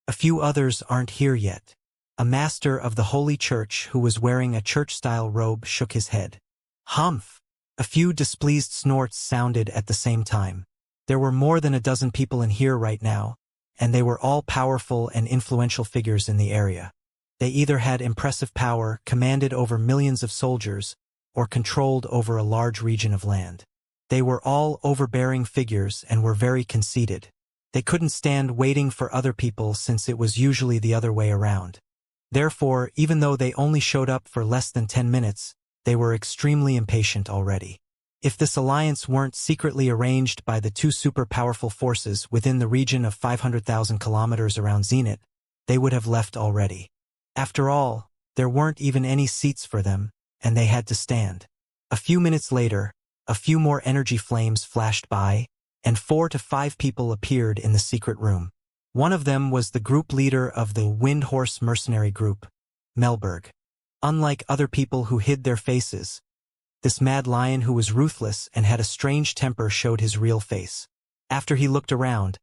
A few others aren't here yet. A master of the Holy Church who was wearing a church-style robe shook his head. Humph! A few displeased snorts sounded at the same time. There were more than a dozen people in here right now, and they were all powerful and influential figures in the area. They either had impressive power, commanded over millions of soldiers, or controlled over a large region of land. They were all overbearing figures and were very conceited. They couldn't stand waiting for other people since it was usually the other way around. Therefore, even though they only showed up for less than 10 minutes, they were extremely impatient already. If this alliance weren't secretly arranged by the two super-powerful forces within the region of 500,000 kilometers around Zenith, they would have left already. After all, there weren't even any seats for them, and they had to stand. A few minutes later, a few more energy flames flashed by, and 4 to 5 people appeared in the secret room. One of them was the group leader of the Windhorse mercenary group, Melberg. Unlike other people who hid their faces, this mad lion who was ruthless and had a strange temper showed his real face. After he looked around,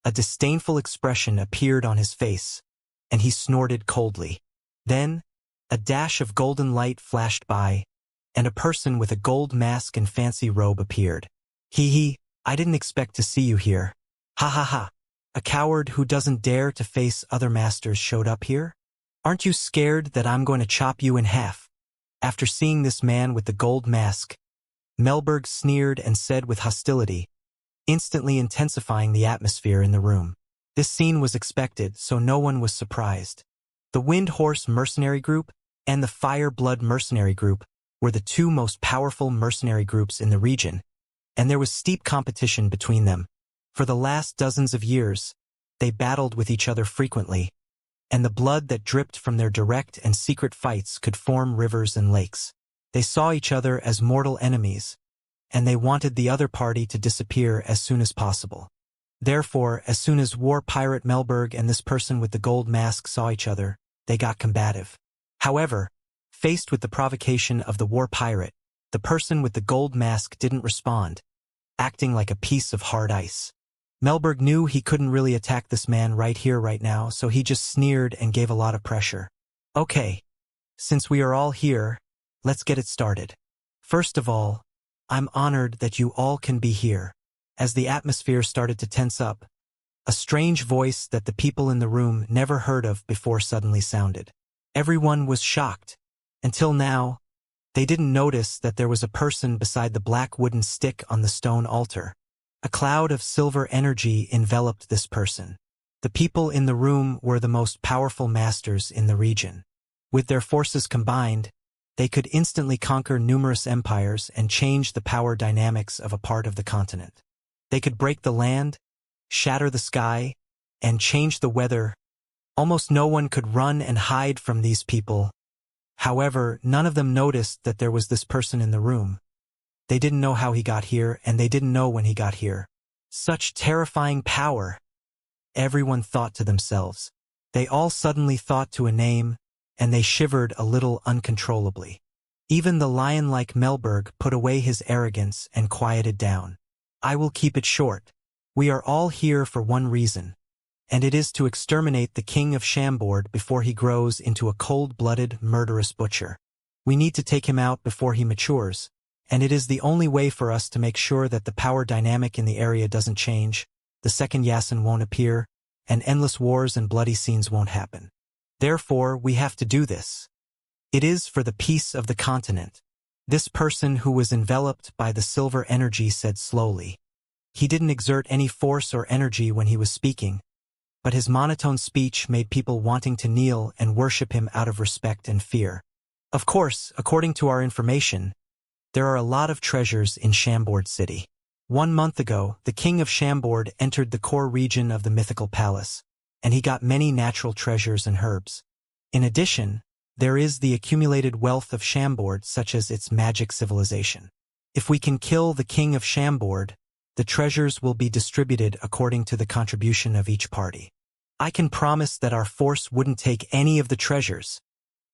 a disdainful expression appeared on his face, and he snorted coldly. Then, a dash of golden light flashed by, and a person with a gold mask and fancy robe appeared. Hee, I didn't expect to see you here. Ha ha ha. A coward who doesn't dare to face other masters showed up here? Aren't you scared that I'm going to chop you in half? After seeing this man with the gold mask, Melberg sneered and said with hostility, instantly intensifying the atmosphere in the room. This scene was expected, so no one was surprised. The Windhorse mercenary group and the Fire-Blood mercenary group were the two most powerful mercenary groups in the region, and there was steep competition between them. For the last dozens of years, they battled with each other frequently, and the blood that dripped from their direct and secret fights could form rivers and lakes. They saw each other as mortal enemies, and they wanted the other party to disappear as soon as possible. Therefore, as soon as War Pirate Melberg and this person with the gold mask saw each other, they got combative. However, faced with the provocation of the War Pirate, the person with the gold mask didn't respond, acting like a piece of hard ice. Melberg knew he couldn't really attack this man right here right now, so he just sneered and gave a lot of pressure. Okay, since we are all here, let's get it started. First of all, I'm honored that you all can be here. As the atmosphere started to tense up, a strange voice that the people in the room never heard of before suddenly sounded. Everyone was shocked. Until now, they didn't notice that there was a person beside the black wooden stick on the stone altar. A cloud of silver energy enveloped this person. The people in the room were the most powerful masters in the region. With their forces combined, they could instantly conquer numerous empires and change the power dynamics of a part of the continent. They could break the land, shatter the sky, and change the weather. Almost no one could run and hide from these people. However, none of them noticed that there was this person in the room. They didn't know how he got here, and they didn't know when he got here. Such terrifying power! Everyone thought to themselves. They all suddenly thought to a name, and they shivered a little uncontrollably. Even the lion-like Melberg put away his arrogance and quieted down. I will keep it short. We are all here for one reason, and it is to exterminate the king of Chambord before he grows into a cold-blooded, murderous butcher. We need to take him out before he matures, and it is the only way for us to make sure that the power dynamic in the area doesn't change, the second Yasin won't appear, and endless wars and bloody scenes won't happen. Therefore, we have to do this. It is for the peace of the continent. This person who was enveloped by the silver energy said slowly. He didn't exert any force or energy when he was speaking, but his monotone speech made people wanting to kneel and worship him out of respect and fear. Of course, according to our information, there are a lot of treasures in Chambord City. 1 month ago, the king of Chambord entered the core region of the mythical palace, and he got many natural treasures and herbs. In addition, there is the accumulated wealth of Chambord, such as its magic civilization. If we can kill the king of Chambord, the treasures will be distributed according to the contribution of each party. I can promise that our force wouldn't take any of the treasures.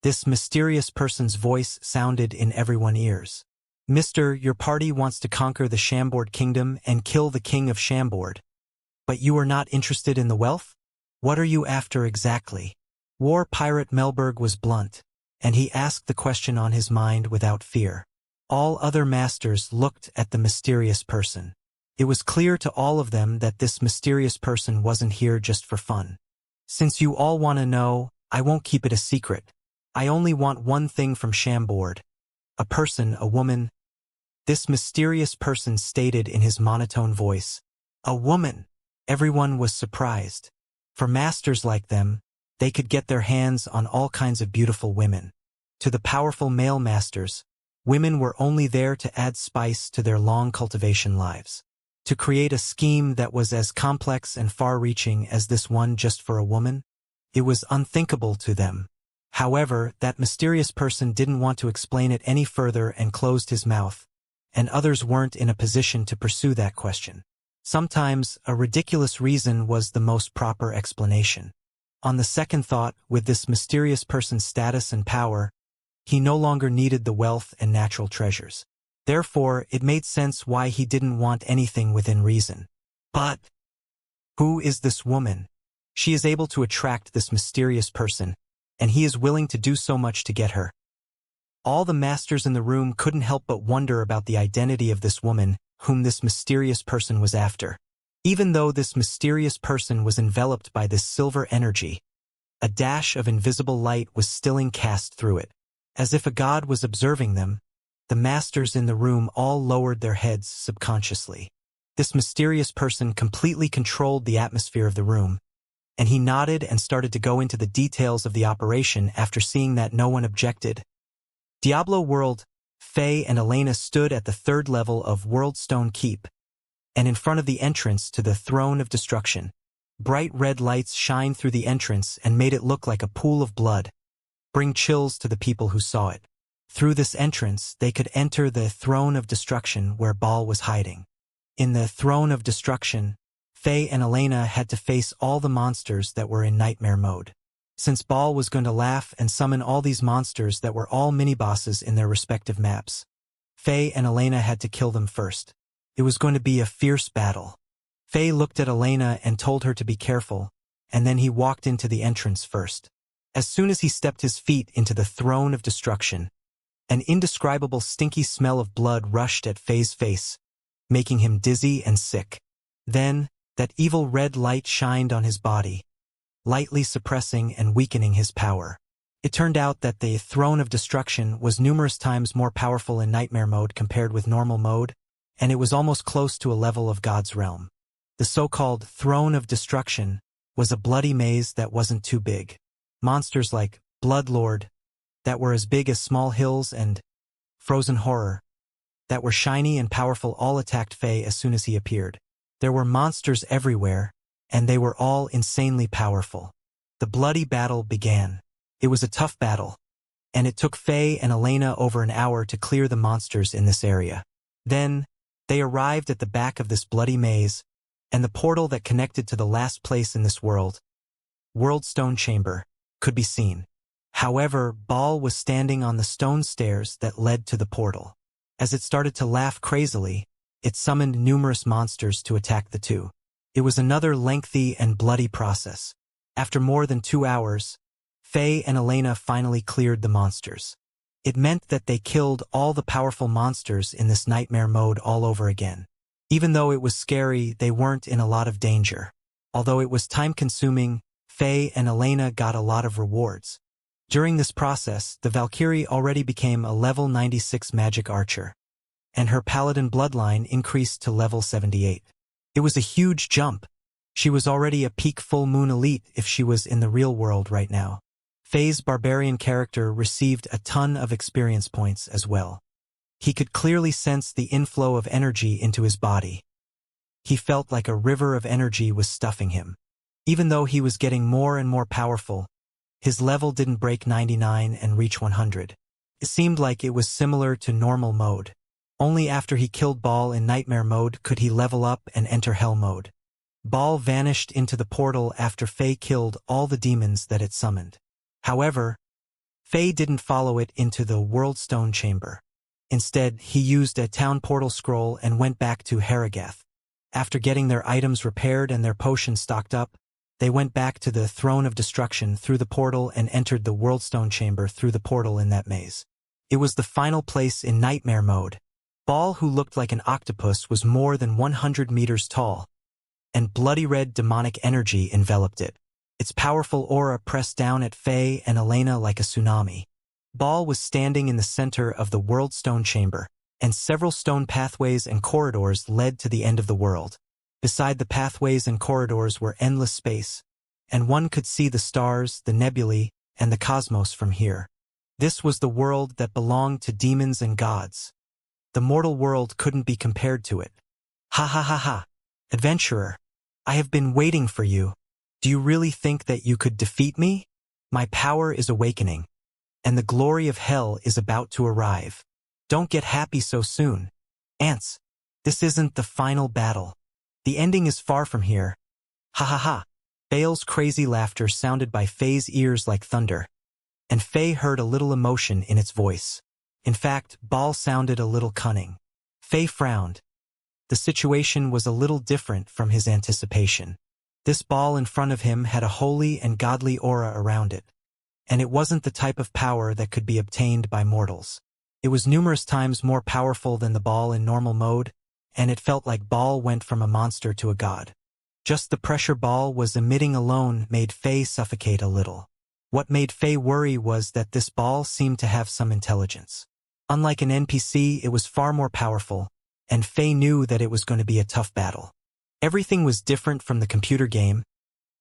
This mysterious person's voice sounded in everyone's ears. Mister, your party wants to conquer the Chambord kingdom and kill the king of Chambord. But you are not interested in the wealth? What are you after exactly? War pirate Melberg was blunt, and he asked the question on his mind without fear. All other masters looked at the mysterious person. It was clear to all of them that this mysterious person wasn't here just for fun. Since you all want to know, I won't keep it a secret. I only want one thing from Chambord. A person, a woman. This mysterious person stated in his monotone voice. A woman. Everyone was surprised. For masters like them, they could get their hands on all kinds of beautiful women. To the powerful male masters, women were only there to add spice to their long cultivation lives. To create a scheme that was as complex and far-reaching as this one just for a woman, it was unthinkable to them. However, that mysterious person didn't want to explain it any further and closed his mouth, and others weren't in a position to pursue that question. Sometimes, a ridiculous reason was the most proper explanation. On the second thought, with this mysterious person's status and power, he no longer needed the wealth and natural treasures. Therefore, it made sense why he didn't want anything within reason. But who is this woman? She is able to attract this mysterious person, and he is willing to do so much to get her. All the masters in the room couldn't help but wonder about the identity of this woman, whom this mysterious person was after. Even though this mysterious person was enveloped by this silver energy, a dash of invisible light was still cast through it. As if a god was observing them, the masters in the room all lowered their heads subconsciously. This mysterious person completely controlled the atmosphere of the room, and he nodded and started to go into the details of the operation after seeing that no one objected. Diablo World, Faye and Elena stood at the 3rd level of Worldstone Keep, and in front of the entrance to the Throne of Destruction. Bright red lights shined through the entrance and made it look like a pool of blood, bring chills to the people who saw it. Through this entrance, they could enter the Throne of Destruction where Baal was hiding. In the Throne of Destruction, Faye and Elena had to face all the monsters that were in nightmare mode. Since Baal was going to laugh and summon all these monsters that were all mini-bosses in their respective maps, Faye and Elena had to kill them first. It was going to be a fierce battle. Faye looked at Elena and told her to be careful, and then he walked into the entrance first. As soon as he stepped his feet into the Throne of Destruction, an indescribable stinky smell of blood rushed at Faye's face, making him dizzy and sick. Then, that evil red light shined on his body, lightly suppressing and weakening his power. It turned out that the Throne of Destruction was numerous times more powerful in Nightmare mode compared with normal mode, and it was almost close to a level of God's realm. The so-called Throne of Destruction was a bloody maze that wasn't too big. Monsters like Bloodlord, that were as big as small hills, and Frozen Horror, that were shiny and powerful, all attacked Faye as soon as he appeared. There were monsters everywhere, and they were all insanely powerful. The bloody battle began. It was a tough battle, and it took Faye and Elena over an hour to clear the monsters in this area. Then, they arrived at the back of this bloody maze, and the portal that connected to the last place in this world, World Stone Chamber, could be seen. However, Ball was standing on the stone stairs that led to the portal. As it started to laugh crazily, it summoned numerous monsters to attack the two. It was another lengthy and bloody process. After more than 2 hours, Faye and Elena finally cleared the monsters. It meant that they killed all the powerful monsters in this nightmare mode all over again. Even though it was scary, they weren't in a lot of danger. Although it was time-consuming, Faye and Elena got a lot of rewards. During this process, the Valkyrie already became a level 96 magic archer, and her paladin bloodline increased to level 78. It was a huge jump. She was already a peak full moon elite if she was in the real world right now. Faye's barbarian character received a ton of experience points as well. He could clearly sense the inflow of energy into his body. He felt like a river of energy was stuffing him. Even though he was getting more and more powerful, his level didn't break 99 and reach 100. It seemed like it was similar to normal mode. Only after he killed Ball in Nightmare mode could he level up and enter Hell mode. Ball vanished into the portal after Faye killed all the demons that it summoned. However, Faye didn't follow it into the World Stone Chamber. Instead, he used a town portal scroll and went back to Harrogath. After getting their items repaired and their potions stocked up, they went back to the Throne of Destruction through the portal and entered the World Stone Chamber through the portal in that maze. It was the final place in Nightmare mode. Ball, who looked like an octopus, was more than 100 meters tall, and bloody red demonic energy enveloped it. Its powerful aura pressed down at Faye and Elena like a tsunami. Ball was standing in the center of the World Stone Chamber, and several stone pathways and corridors led to the end of the world. Beside the pathways and corridors were endless space, and one could see the stars, the nebulae, and the cosmos from here. This was the world that belonged to demons and gods. The mortal world couldn't be compared to it. Ha ha ha ha. Adventurer, I have been waiting for you. Do you really think that you could defeat me? My power is awakening, and the glory of hell is about to arrive. Don't get happy so soon. Ants, this isn't the final battle. The ending is far from here. Ha ha ha. Bale's crazy laughter sounded by Faye's ears like thunder, and Faye heard a little emotion in its voice. In fact, Ball sounded a little cunning. Faye frowned. The situation was a little different from his anticipation. This Ball in front of him had a holy and godly aura around it, and it wasn't the type of power that could be obtained by mortals. It was numerous times more powerful than the Ball in normal mode, and it felt like Ball went from a monster to a god. Just the pressure Ball was emitting alone made Faye suffocate a little. What made Faye worry was that this Ball seemed to have some intelligence. Unlike an NPC, it was far more powerful, and Faye knew that it was going to be a tough battle. Everything was different from the computer game,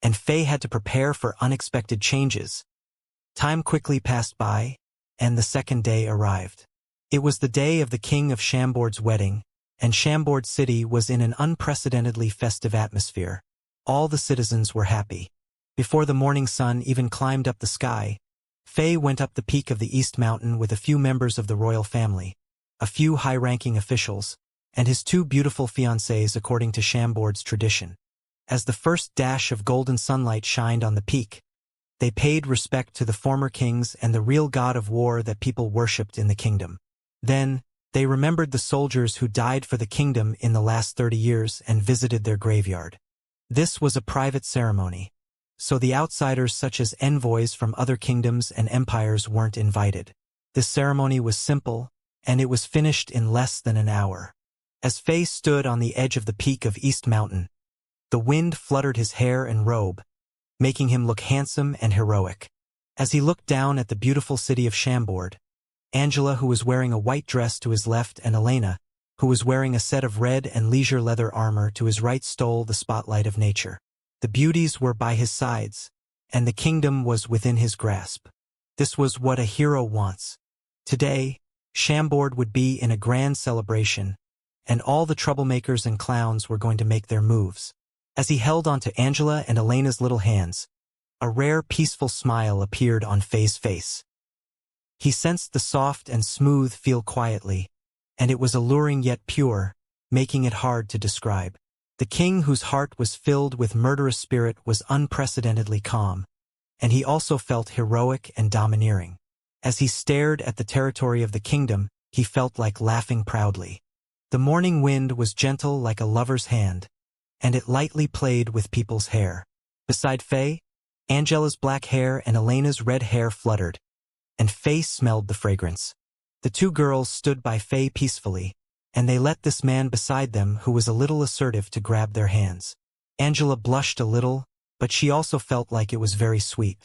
and Faye had to prepare for unexpected changes. Time quickly passed by, and the second day arrived. It was the day of the King of Chambord's wedding, and Chambord City was in an unprecedentedly festive atmosphere. All the citizens were happy. Before the morning sun even climbed up the sky, Faye went up the peak of the East Mountain with a few members of the royal family, a few high-ranking officials, and his 2 beautiful fiancées according to Chambord's tradition. As the first dash of golden sunlight shined on the peak, they paid respect to the former kings and the real god of war that people worshipped in the kingdom. Then, they remembered the soldiers who died for the kingdom in the last 30 years and visited their graveyard. This was a private ceremony, so the outsiders such as envoys from other kingdoms and empires weren't invited. This ceremony was simple, and it was finished in less than an hour. As Fei stood on the edge of the peak of East Mountain, the wind fluttered his hair and robe, making him look handsome and heroic. As he looked down at the beautiful city of Chambord, Angela, who was wearing a white dress, to his left, and Elena, who was wearing a set of red and leisure leather armor, to his right, stole the spotlight of nature. The beauties were by his sides, and the kingdom was within his grasp. This was what a hero wants. Today, Chambord would be in a grand celebration, and all the troublemakers and clowns were going to make their moves. As he held onto Angela and Elena's little hands, a rare, peaceful smile appeared on Fei's face. He sensed the soft and smooth feel quietly, and it was alluring yet pure, making it hard to describe. The king, whose heart was filled with murderous spirit, was unprecedentedly calm, and he also felt heroic and domineering. As he stared at the territory of the kingdom, he felt like laughing proudly. The morning wind was gentle like a lover's hand, and it lightly played with people's hair. Beside Fei, Angela's black hair and Elena's red hair fluttered, and Fei smelled the fragrance. The two girls stood by Fei peacefully, and they let this man beside them, who was a little assertive, to grab their hands. Angela blushed a little, but she also felt like it was very sweet.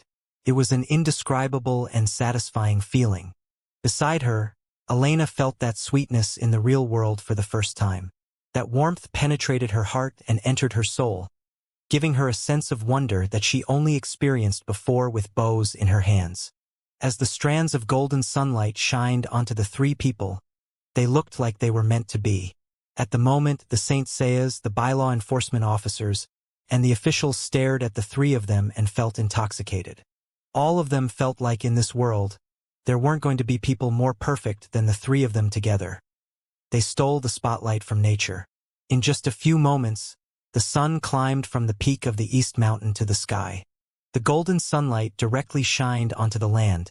It was an indescribable and satisfying feeling. Beside her, Elena felt that sweetness in the real world for the first time. That warmth penetrated her heart and entered her soul, giving her a sense of wonder that she only experienced before with bows in her hands. As the strands of golden sunlight shined onto the three people, they looked like they were meant to be. At the moment, the Saint Seiya's, the bylaw enforcement officers, and the officials stared at the three of them and felt intoxicated. All of them felt like in this world, there weren't going to be people more perfect than the three of them together. They stole the spotlight from nature. In just a few moments, the sun climbed from the peak of the East Mountain to the sky. The golden sunlight directly shined onto the land,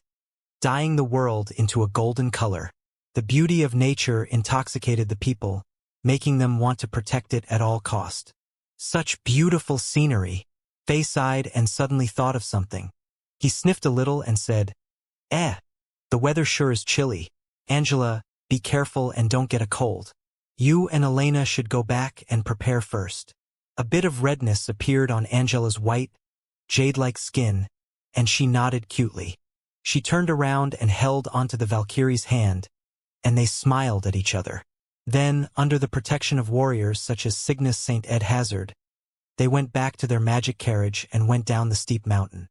dyeing the world into a golden color. The beauty of nature intoxicated the people, making them want to protect it at all cost. Such beautiful scenery. Fei sighed and suddenly thought of something. He sniffed a little and said, the weather sure is chilly. Angela, be careful and don't get a cold. You and Elena should go back and prepare first. A bit of redness appeared on Angela's white, jade-like skin, and she nodded cutely. She turned around and held onto the Valkyrie's hand, and they smiled at each other. Then, under the protection of warriors such as Cygnus St. Ed Hazard, they went back to their magic carriage and went down the steep mountain.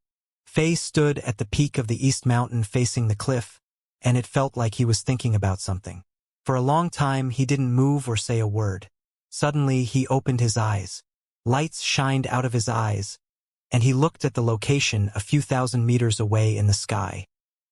Fei stood at the peak of the East Mountain facing the cliff, and it felt like he was thinking about something. For a long time he didn't move or say a word. Suddenly he opened his eyes. Lights shined out of his eyes, and he looked at the location a few thousand meters away in the sky.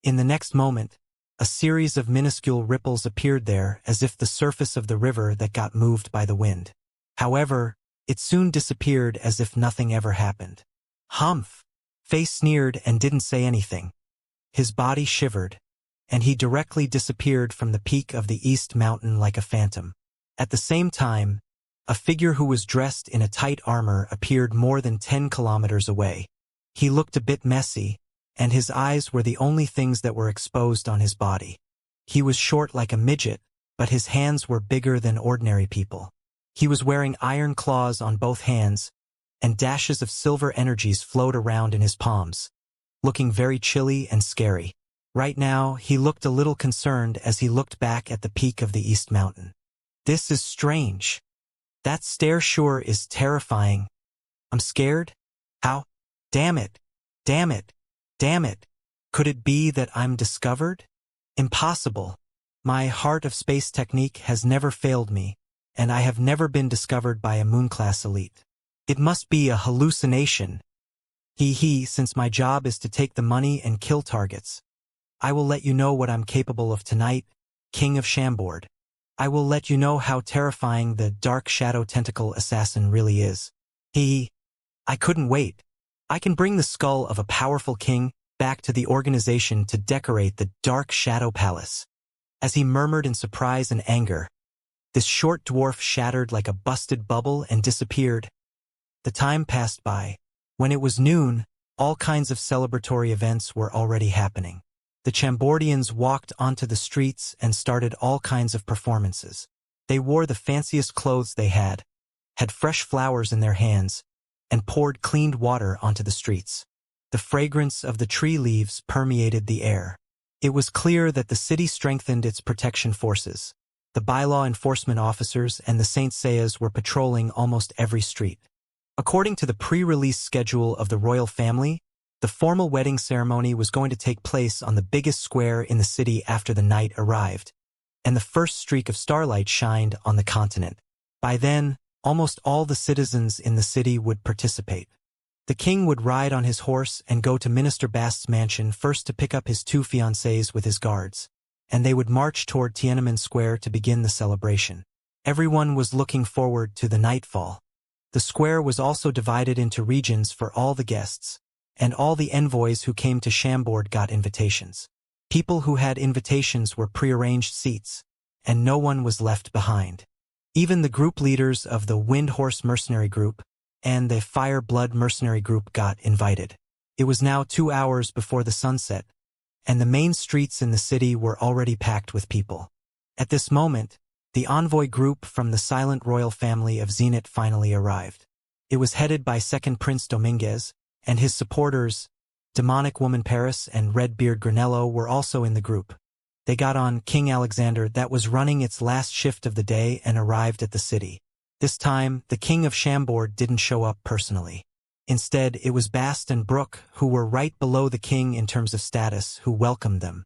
In the next moment, a series of minuscule ripples appeared there, as if the surface of the river that got moved by the wind. However, it soon disappeared as if nothing ever happened. Humph! Fei sneered and didn't say anything. His body shivered, and he directly disappeared from the peak of the East Mountain like a phantom. At the same time, a figure who was dressed in a tight armor appeared more than 10 kilometers away. He looked a bit messy, and his eyes were the only things that were exposed on his body. He was short like a midget, but his hands were bigger than ordinary people. He was wearing iron claws on both hands, and dashes of silver energies flowed around in his palms, looking very chilly and scary. Right now, he looked a little concerned as he looked back at the peak of the East Mountain. This is strange. That stare sure is terrifying. I'm scared? How? Damn it. Damn it. Damn it. Could it be that I'm discovered? Impossible. My heart of space technique has never failed me, and I have never been discovered by a moon-class elite. It must be a hallucination. Since my job is to take the money and kill targets. I will let you know what I'm capable of tonight, King of Chambord. I will let you know how terrifying the Dark Shadow Tentacle Assassin really is. I couldn't wait. I can bring the skull of a powerful king back to the organization to decorate the Dark Shadow Palace. As he murmured in surprise and anger, this short dwarf shattered like a busted bubble and disappeared. The time passed by. When it was noon, all kinds of celebratory events were already happening. The Chambordians walked onto the streets and started all kinds of performances. They wore the fanciest clothes they had fresh flowers in their hands, and poured cleaned water onto the streets. The fragrance of the tree leaves permeated the air. It was clear that the city strengthened its protection forces. The bylaw enforcement officers and the Saint Seiya's were patrolling almost every street. According to the pre-release schedule of the royal family, the formal wedding ceremony was going to take place on the biggest square in the city after the night arrived, and the first streak of starlight shined on the continent. By then, almost all the citizens in the city would participate. The king would ride on his horse and go to Minister Bast's mansion first to pick up his 2 fiancées with his guards, and they would march toward Tiananmen Square to begin the celebration. Everyone was looking forward to the nightfall. The square was also divided into regions for all the guests, and all the envoys who came to Chambord got invitations. People who had invitations were prearranged seats, and no one was left behind. Even the group leaders of the Wind Horse Mercenary Group and the Fire Blood Mercenary Group got invited. It was now 2 hours before the sunset, and the main streets in the city were already packed with people. At this moment, the envoy group from the silent royal family of Zenith finally arrived. It was headed by Second Prince Dominguez, and his supporters, Demonic Woman Paris and Redbeard Granello, were also in the group. They got on King Alexander that was running its last shift of the day and arrived at the city. This time, the king of Chambord didn't show up personally. Instead, it was Bast and Brooke, who were right below the king in terms of status, who welcomed them.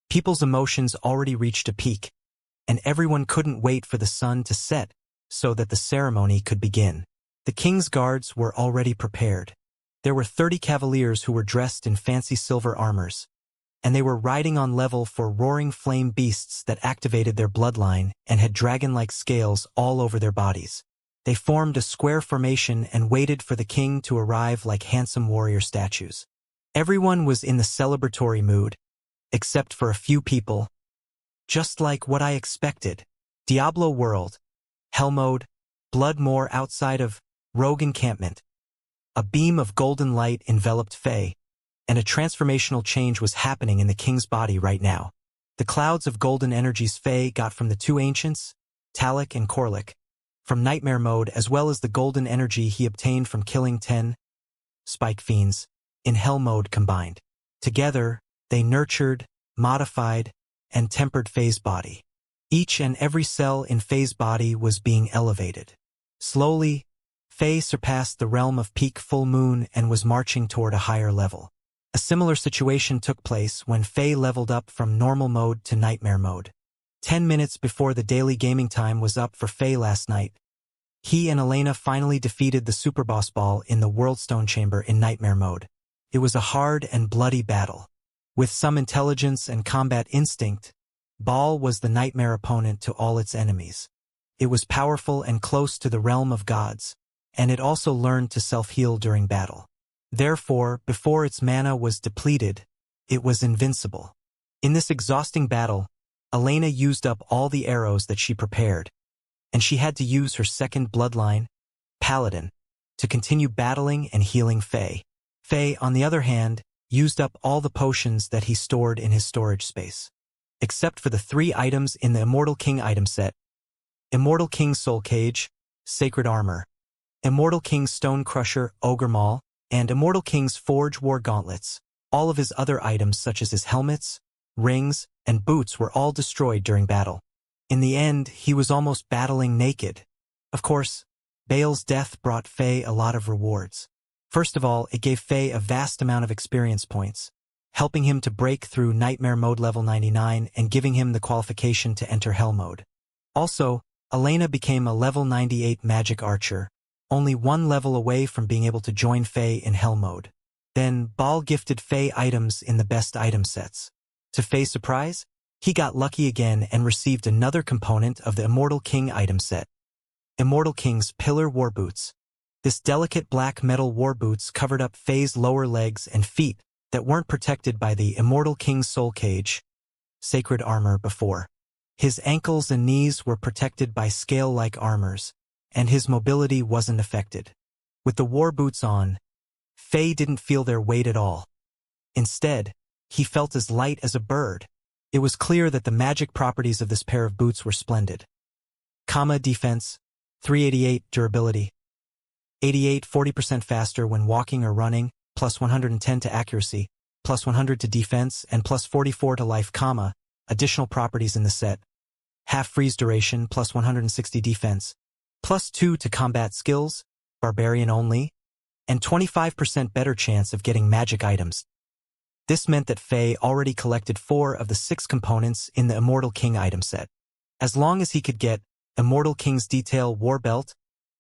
People's emotions already reached a peak, and everyone couldn't wait for the sun to set so that the ceremony could begin. The king's guards were already prepared. There were 30 cavaliers who were dressed in fancy silver armors, and they were riding on level for roaring flame beasts that activated their bloodline and had dragon-like scales all over their bodies. They formed a square formation and waited for the king to arrive like handsome warrior statues. Everyone was in the celebratory mood, except for a few people. Just like what I expected. Diablo World, Hell Mode, Blood Moor outside of Rogue Encampment. A beam of golden light enveloped Faye, and a transformational change was happening in the king's body right now. The clouds of golden energies Faye got from the 2 ancients, Talik and Korlik, from Nightmare Mode, as well as the golden energy he obtained from killing 10 Spike Fiends in Hell Mode combined. Together, they nurtured, modified, and tempered Faye's body. Each and every cell in Faye's body was being elevated. Slowly, Faye surpassed the realm of peak full moon and was marching toward a higher level. A similar situation took place when Faye leveled up from normal mode to nightmare mode. 10 minutes before the daily gaming time was up for Faye last night, he and Elena finally defeated the Superboss Ball in the Worldstone Chamber in nightmare mode. It was a hard and bloody battle. With some intelligence and combat instinct, Ball was the nightmare opponent to all its enemies. It was powerful and close to the realm of gods, and it also learned to self-heal during battle. Therefore, before its mana was depleted, it was invincible. In this exhausting battle, Elena used up all the arrows that she prepared, and she had to use her second bloodline, Paladin, to continue battling and healing Faye. Faye, on the other hand, used up all the potions that he stored in his storage space. Except for the 3 items in the Immortal King item set: Immortal King Soul Cage, Sacred Armor, Immortal King's Stone Crusher, Ogre Maul, and Immortal King's Forge War Gauntlets. All of his other items, such as his helmets, rings, and boots, were all destroyed during battle. In the end, he was almost battling naked. Of course, Bale's death brought Faye a lot of rewards. First of all, it gave Faye a vast amount of experience points, helping him to break through Nightmare Mode level 99 and giving him the qualification to enter Hell Mode. Also, Elena became a level 98 magic archer, only 1 level away from being able to join Faye in Hell Mode. Then, Ball gifted Faye items in the best item sets. To Faye's surprise, he got lucky again and received another component of the Immortal King item set: Immortal King's Pillar War Boots. This delicate black metal war boots covered up Faye's lower legs and feet that weren't protected by the Immortal King's Soul Cage, Sacred Armor, before. His ankles and knees were protected by scale-like armors, and his mobility wasn't affected. With the war boots on, Faye didn't feel their weight at all. Instead, he felt as light as a bird. It was clear that the magic properties of this pair of boots were splendid. Defense, 388 durability, 40% faster when walking or running, plus 110 to accuracy, plus 100 to defense, and plus 44 to life, additional properties in the set. Half freeze duration, plus 160 defense, plus 2 to combat skills, barbarian only, and 25% better chance of getting magic items. This meant that Faye already collected 4 of the 6 components in the Immortal King item set. As long as he could get Immortal King's Detail War Belt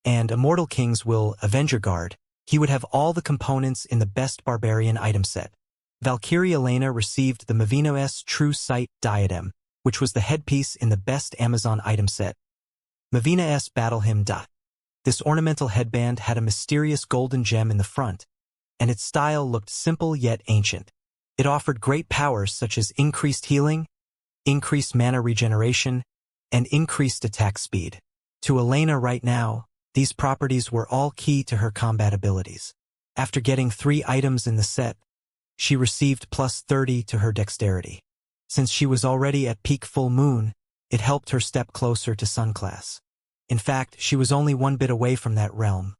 and Immortal King's Will Avenger Guard, he would have all the components in the best barbarian item set. Valkyrie Elena received the Mavino's True Sight Diadem, which was the headpiece in the best Amazon item set. Mavina's Battle Hymn. This ornamental headband had a mysterious golden gem in the front, and its style looked simple yet ancient. It offered great powers such as increased healing, increased mana regeneration, and increased attack speed. To Elena right now, these properties were all key to her combat abilities. After getting 3 items in the set, she received plus 30 to her dexterity. Since she was already at peak full moon, it helped her step closer to Sun class. In fact, she was only 1 bit away from that realm.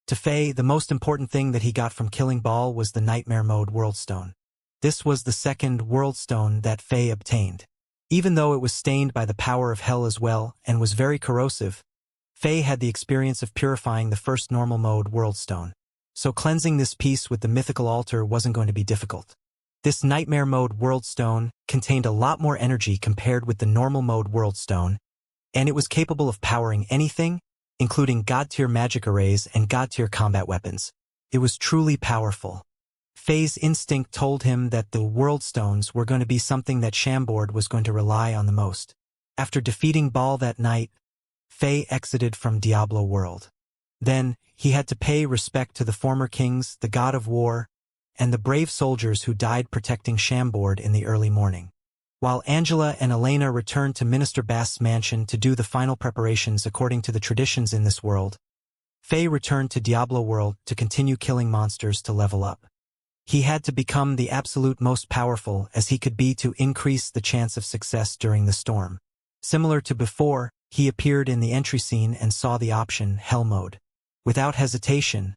To Faye, the most important thing that he got from killing Baal was the Nightmare Mode Worldstone. This was the second Worldstone that Faye obtained. Even though it was stained by the power of hell as well and was very corrosive, Faye had the experience of purifying the first normal mode Worldstone. So cleansing this piece with the mythical altar wasn't going to be difficult. This Nightmare Mode Worldstone contained a lot more energy compared with the normal mode Worldstone, and it was capable of powering anything, including God-tier magic arrays and God-tier combat weapons. It was truly powerful. Faye's instinct told him that the Worldstones were going to be something that Chambord was going to rely on the most. After defeating Baal that night, Faye exited from Diablo World. Then, he had to pay respect to the former kings, the god of war, and the brave soldiers who died protecting Chambord in the early morning. While Angela and Elena returned to Minister Bast's mansion to do the final preparations according to the traditions in this world, Faye returned to Diablo World to continue killing monsters to level up. He had to become the absolute most powerful as he could be to increase the chance of success during the storm. Similar to before, he appeared in the entry scene and saw the option Hell Mode. Without hesitation,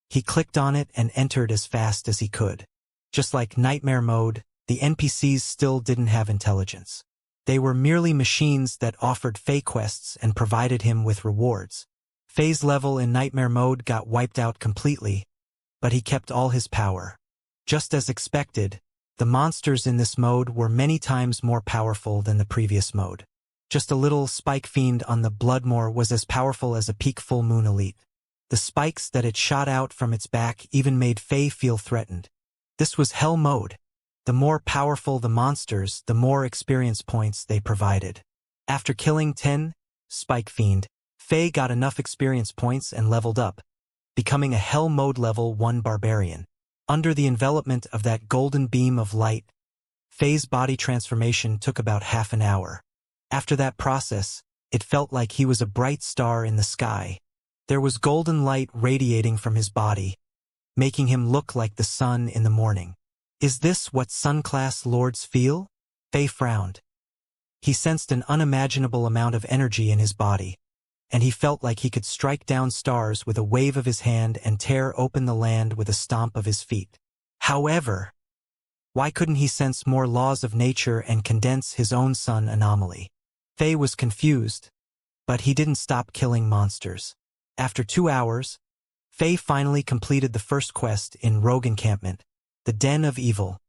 he clicked on it and entered as fast as he could. Just like Nightmare Mode, the NPCs still didn't have intelligence. They were merely machines that offered Faye quests and provided him with rewards. Faye's level in Nightmare Mode got wiped out completely, but he kept all his power. Just as expected, the monsters in this mode were many times more powerful than the previous mode. Just a little spike fiend on the Bloodmoor was as powerful as a peak full moon elite. The spikes that it shot out from its back even made Faye feel threatened. This was Hell Mode. The more powerful the monsters, the more experience points they provided. After killing 10 Spike Fiend, Faye got enough experience points and leveled up, becoming a Hell Mode level 1 barbarian. Under the envelopment of that golden beam of light, Faye's body transformation took about half an hour. After that process, it felt like he was a bright star in the sky. There was golden light radiating from his body, making him look like the sun in the morning. Is this what Sun-class lords feel? Faye frowned. He sensed an unimaginable amount of energy in his body, and he felt like he could strike down stars with a wave of his hand and tear open the land with a stomp of his feet. However, why couldn't he sense more laws of nature and condense his own sun anomaly? Faye was confused, but he didn't stop killing monsters. After 2 hours, Faye finally completed the first quest in Rogue Encampment, the Den of Evil.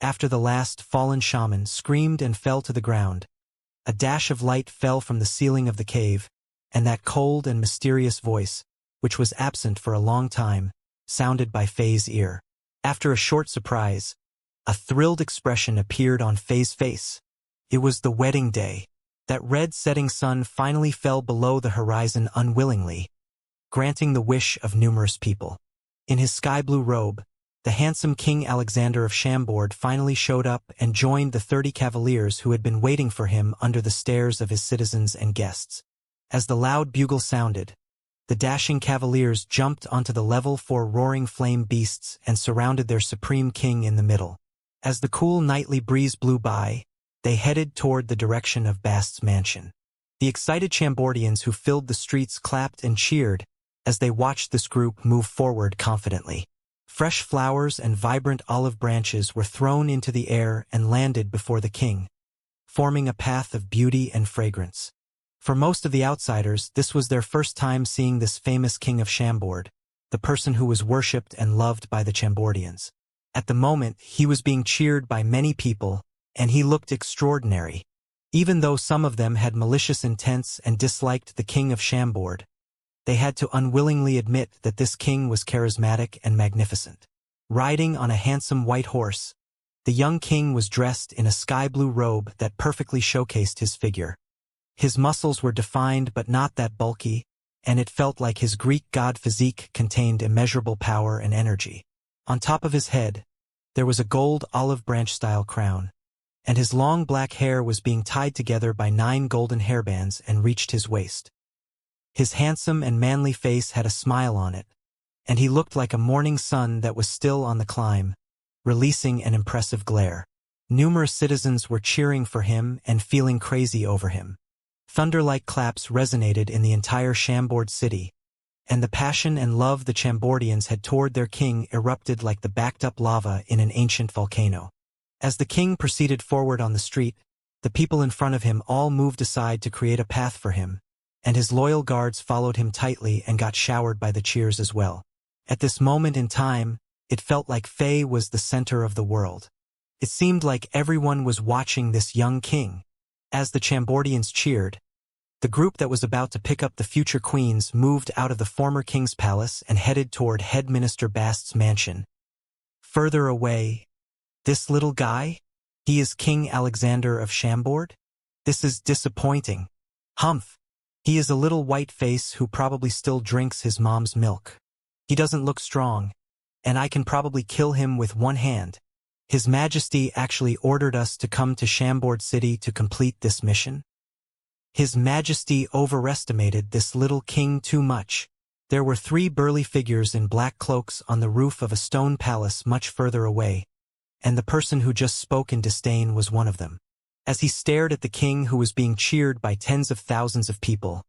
After the last fallen shaman screamed and fell to the ground, a dash of light fell from the ceiling of the cave, and that cold and mysterious voice, which was absent for a long time, sounded by Faye's ear. After a short surprise, a thrilled expression appeared on Faye's face. It was the wedding day. That red setting sun finally fell below the horizon unwillingly, granting the wish of numerous people. In his sky-blue robe, the handsome King Alexander of Chambord finally showed up and joined the 30 cavaliers who had been waiting for him under the stares of his citizens and guests. As the loud bugle sounded, the dashing cavaliers jumped onto the level 4 roaring flame beasts and surrounded their supreme king in the middle. As the cool nightly breeze blew by, they headed toward the direction of Bast's mansion. The excited Chambordians who filled the streets clapped and cheered as they watched this group move forward confidently. Fresh flowers and vibrant olive branches were thrown into the air and landed before the king, forming a path of beauty and fragrance. For most of the outsiders, this was their first time seeing this famous king of Chambord, the person who was worshipped and loved by the Chambordians. At the moment, he was being cheered by many people, and he looked extraordinary. Even though some of them had malicious intents and disliked the king of Chambord, they had to unwillingly admit that this king was charismatic and magnificent. Riding on a handsome white horse, the young king was dressed in a sky-blue robe that perfectly showcased his figure. His muscles were defined but not that bulky, and it felt like his Greek god physique contained immeasurable power and energy. On top of his head, there was a gold olive branch-style crown, and his long black hair was being tied together by 9 golden hairbands and reached his waist. His handsome and manly face had a smile on it, and he looked like a morning sun that was still on the climb, releasing an impressive glare. Numerous citizens were cheering for him and feeling crazy over him. Thunder-like claps resonated in the entire Chambord city, and the passion and love the Chambordians had toward their king erupted like the backed-up lava in an ancient volcano. As the king proceeded forward on the street, the people in front of him all moved aside to create a path for him, and his loyal guards followed him tightly and got showered by the cheers as well. At this moment in time, it felt like Faye was the center of the world. It seemed like everyone was watching this young king. As the Chambordians cheered, the group that was about to pick up the future queens moved out of the former king's palace and headed toward Head Minister Bast's mansion. Further away, this little guy? He is King Alexander of Chambord? This is disappointing. Humph. He is a little white face who probably still drinks his mom's milk. He doesn't look strong, and I can probably kill him with one hand. His Majesty actually ordered us to come to Chambord City to complete this mission. His Majesty overestimated this little king too much. There were 3 burly figures in black cloaks on the roof of a stone palace much further away, and the person who just spoke in disdain was one of them. As he stared at the king who was being cheered by tens of thousands of people,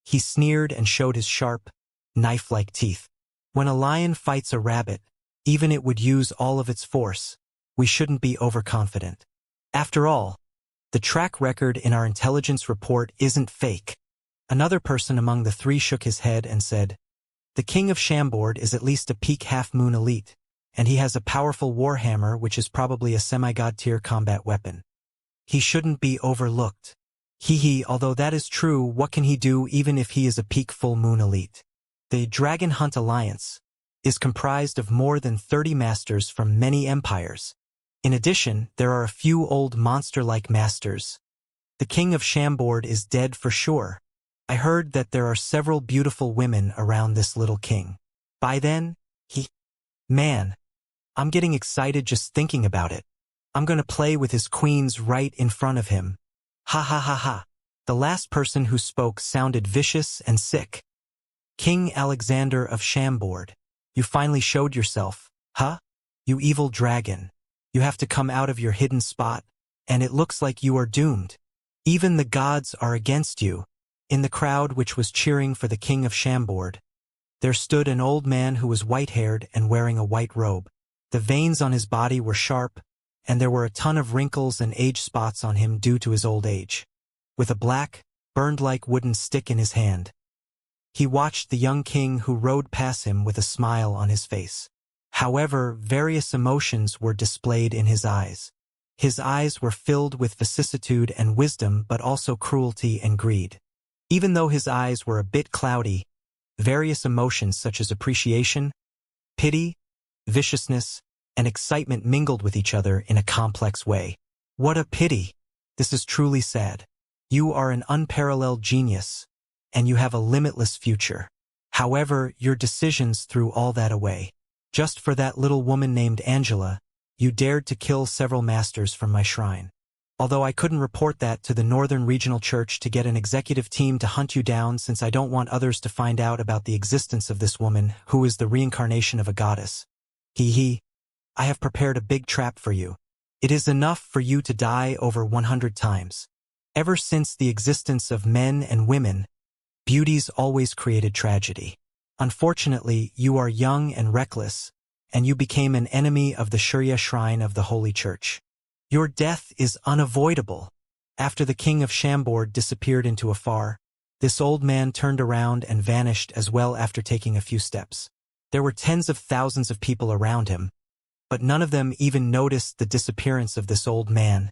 he sneered and showed his sharp, knife-like teeth. When a lion fights a rabbit, even it would use all of its force. We shouldn't be overconfident. After all, the track record in our intelligence report isn't fake. Another person among the 3 shook his head and said, "The king of Chambord is at least a peak half-moon elite, and he has a powerful warhammer which is probably a semi-god tier combat weapon. He shouldn't be overlooked. Although that is true, what can he do even if he is a peak full-moon elite?" The Dragon Hunt Alliance is comprised of more than 30 masters from many empires. In addition, there are a few old monster-like masters. The king of Chambord is dead for sure. I heard that there are several beautiful women around this little king. By then, Man, I'm getting excited just thinking about it. I'm gonna play with his queens right in front of him. Ha ha ha ha. The last person who spoke sounded vicious and sick. King Alexander of Chambord, you finally showed yourself, huh? You evil dragon. You have to come out of your hidden spot, and it looks like you are doomed. Even the gods are against you. In the crowd which was cheering for the king of Chambord, there stood an old man who was white-haired and wearing a white robe. The veins on his body were sharp, and there were a ton of wrinkles and age spots on him due to his old age. With a black, burned-like wooden stick in his hand, he watched the young king who rode past him with a smile on his face. However, various emotions were displayed in his eyes. His eyes were filled with vicissitude and wisdom, but also cruelty and greed. Even though his eyes were a bit cloudy, various emotions such as appreciation, pity, viciousness, and excitement mingled with each other in a complex way. What a pity! This is truly sad. You are an unparalleled genius, and you have a limitless future. However, your decisions threw all that away. Just for that little woman named Angela, you dared to kill several masters from my shrine. Although I couldn't report that to the Northern Regional Church to get an executive team to hunt you down since I don't want others to find out about the existence of this woman, who is the reincarnation of a goddess. I have prepared a big trap for you. It is enough for you to die over 100 times. Ever since the existence of men and women, beauty's always created tragedy. Unfortunately, you are young and reckless, and you became an enemy of the Xianxia shrine of the Holy Church. Your death is unavoidable. After the king of Chambord disappeared into afar, this old man turned around and vanished as well after taking a few steps. There were tens of thousands of people around him, but none of them even noticed the disappearance of this old man.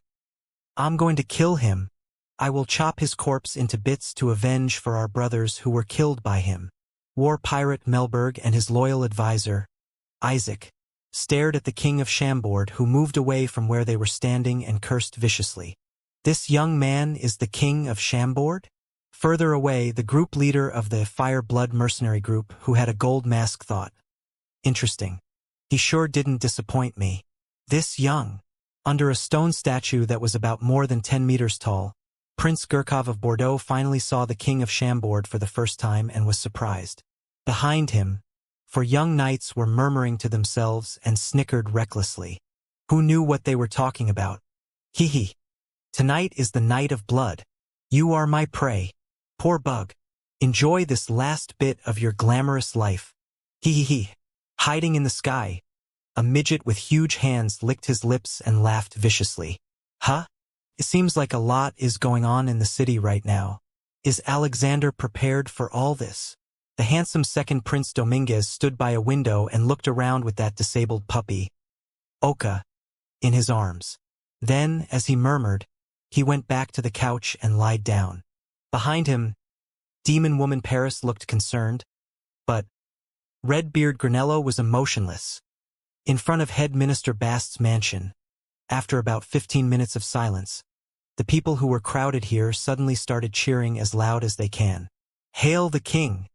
I'm going to kill him. I will chop his corpse into bits to avenge for our brothers who were killed by him. War pirate Melberg and his loyal advisor, Isaac, stared at the king of Chambord, who moved away from where they were standing and cursed viciously. This young man is the king of Chambord? Further away, the group leader of the Fire Blood mercenary group, who had a gold mask, thought, interesting. He sure didn't disappoint me. This young. Under a stone statue that was about more than 10 meters tall, Prince Gurkov of Bordeaux finally saw the king of Chambord for the first time and was surprised. Behind him, four young knights were murmuring to themselves and snickered recklessly. Who knew what they were talking about? Hee hee. Tonight is the night of blood. You are my prey. Poor bug. Enjoy this last bit of your glamorous life. Hee hee hee. Hiding in the sky, a midget with huge hands licked his lips and laughed viciously. Huh? It seems like a lot is going on in the city right now. Is Alexander prepared for all this? The handsome second Prince Dominguez stood by a window and looked around with that disabled puppy, Oka, in his arms. Then, as he murmured, he went back to the couch and lied down. Behind him, Demon Woman Paris looked concerned, but Redbeard Granello was emotionless. In front of Head Minister Bast's mansion, after about 15 minutes of silence, the people who were crowded here suddenly started cheering as loud as they can. Hail the king!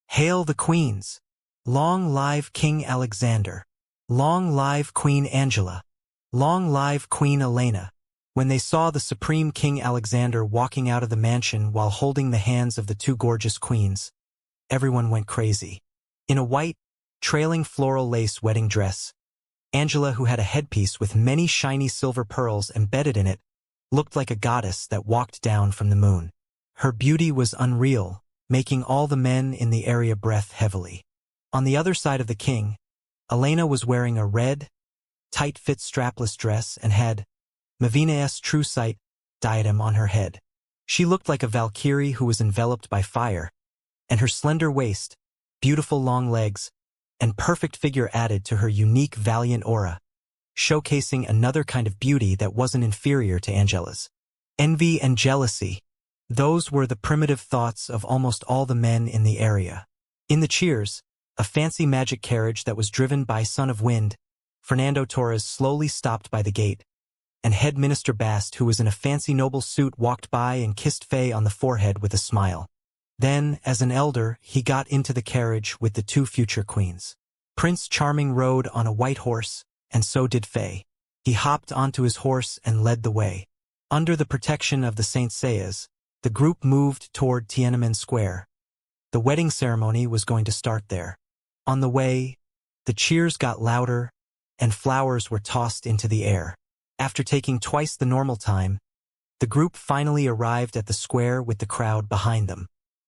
Hail the queens! Long live King Alexander! Long live Queen Angela! Long live Queen Elena! When they saw the Supreme King Alexander walking out of the mansion while holding the hands of the two gorgeous queens, everyone went crazy. In a white, trailing floral lace wedding dress, Angela, who had a headpiece with many shiny silver pearls embedded in it, looked like a goddess that walked down from the moon. Her beauty was unreal, making all the men in the area breath heavily. On the other side of the king, Elena was wearing a red, tight-fit strapless dress and had Mavina's true sight diadem on her head. She looked like a valkyrie who was enveloped by fire, and her slender waist, beautiful long legs, and perfect figure added to her unique valiant aura, showcasing another kind of beauty that wasn't inferior to Angela's. Envy and jealousy. Those were the primitive thoughts of almost all the men in the area. In the cheers, a fancy magic carriage that was driven by Son of Wind, Fernando Torres, slowly stopped by the gate, and Head Minister Bast, who was in a fancy noble suit, walked by and kissed Faye on the forehead with a smile. Then, as an elder, he got into the carriage with the two future queens. Prince Charming rode on a white horse, and so did Faye. He hopped onto his horse and led the way. Under the protection of the Saint Seiya's, the group moved toward Tiananmen Square. The wedding ceremony was going to start there. On the way, the cheers got louder, and flowers were tossed into the air. After taking twice the normal time, the group finally arrived at the square with the crowd behind them.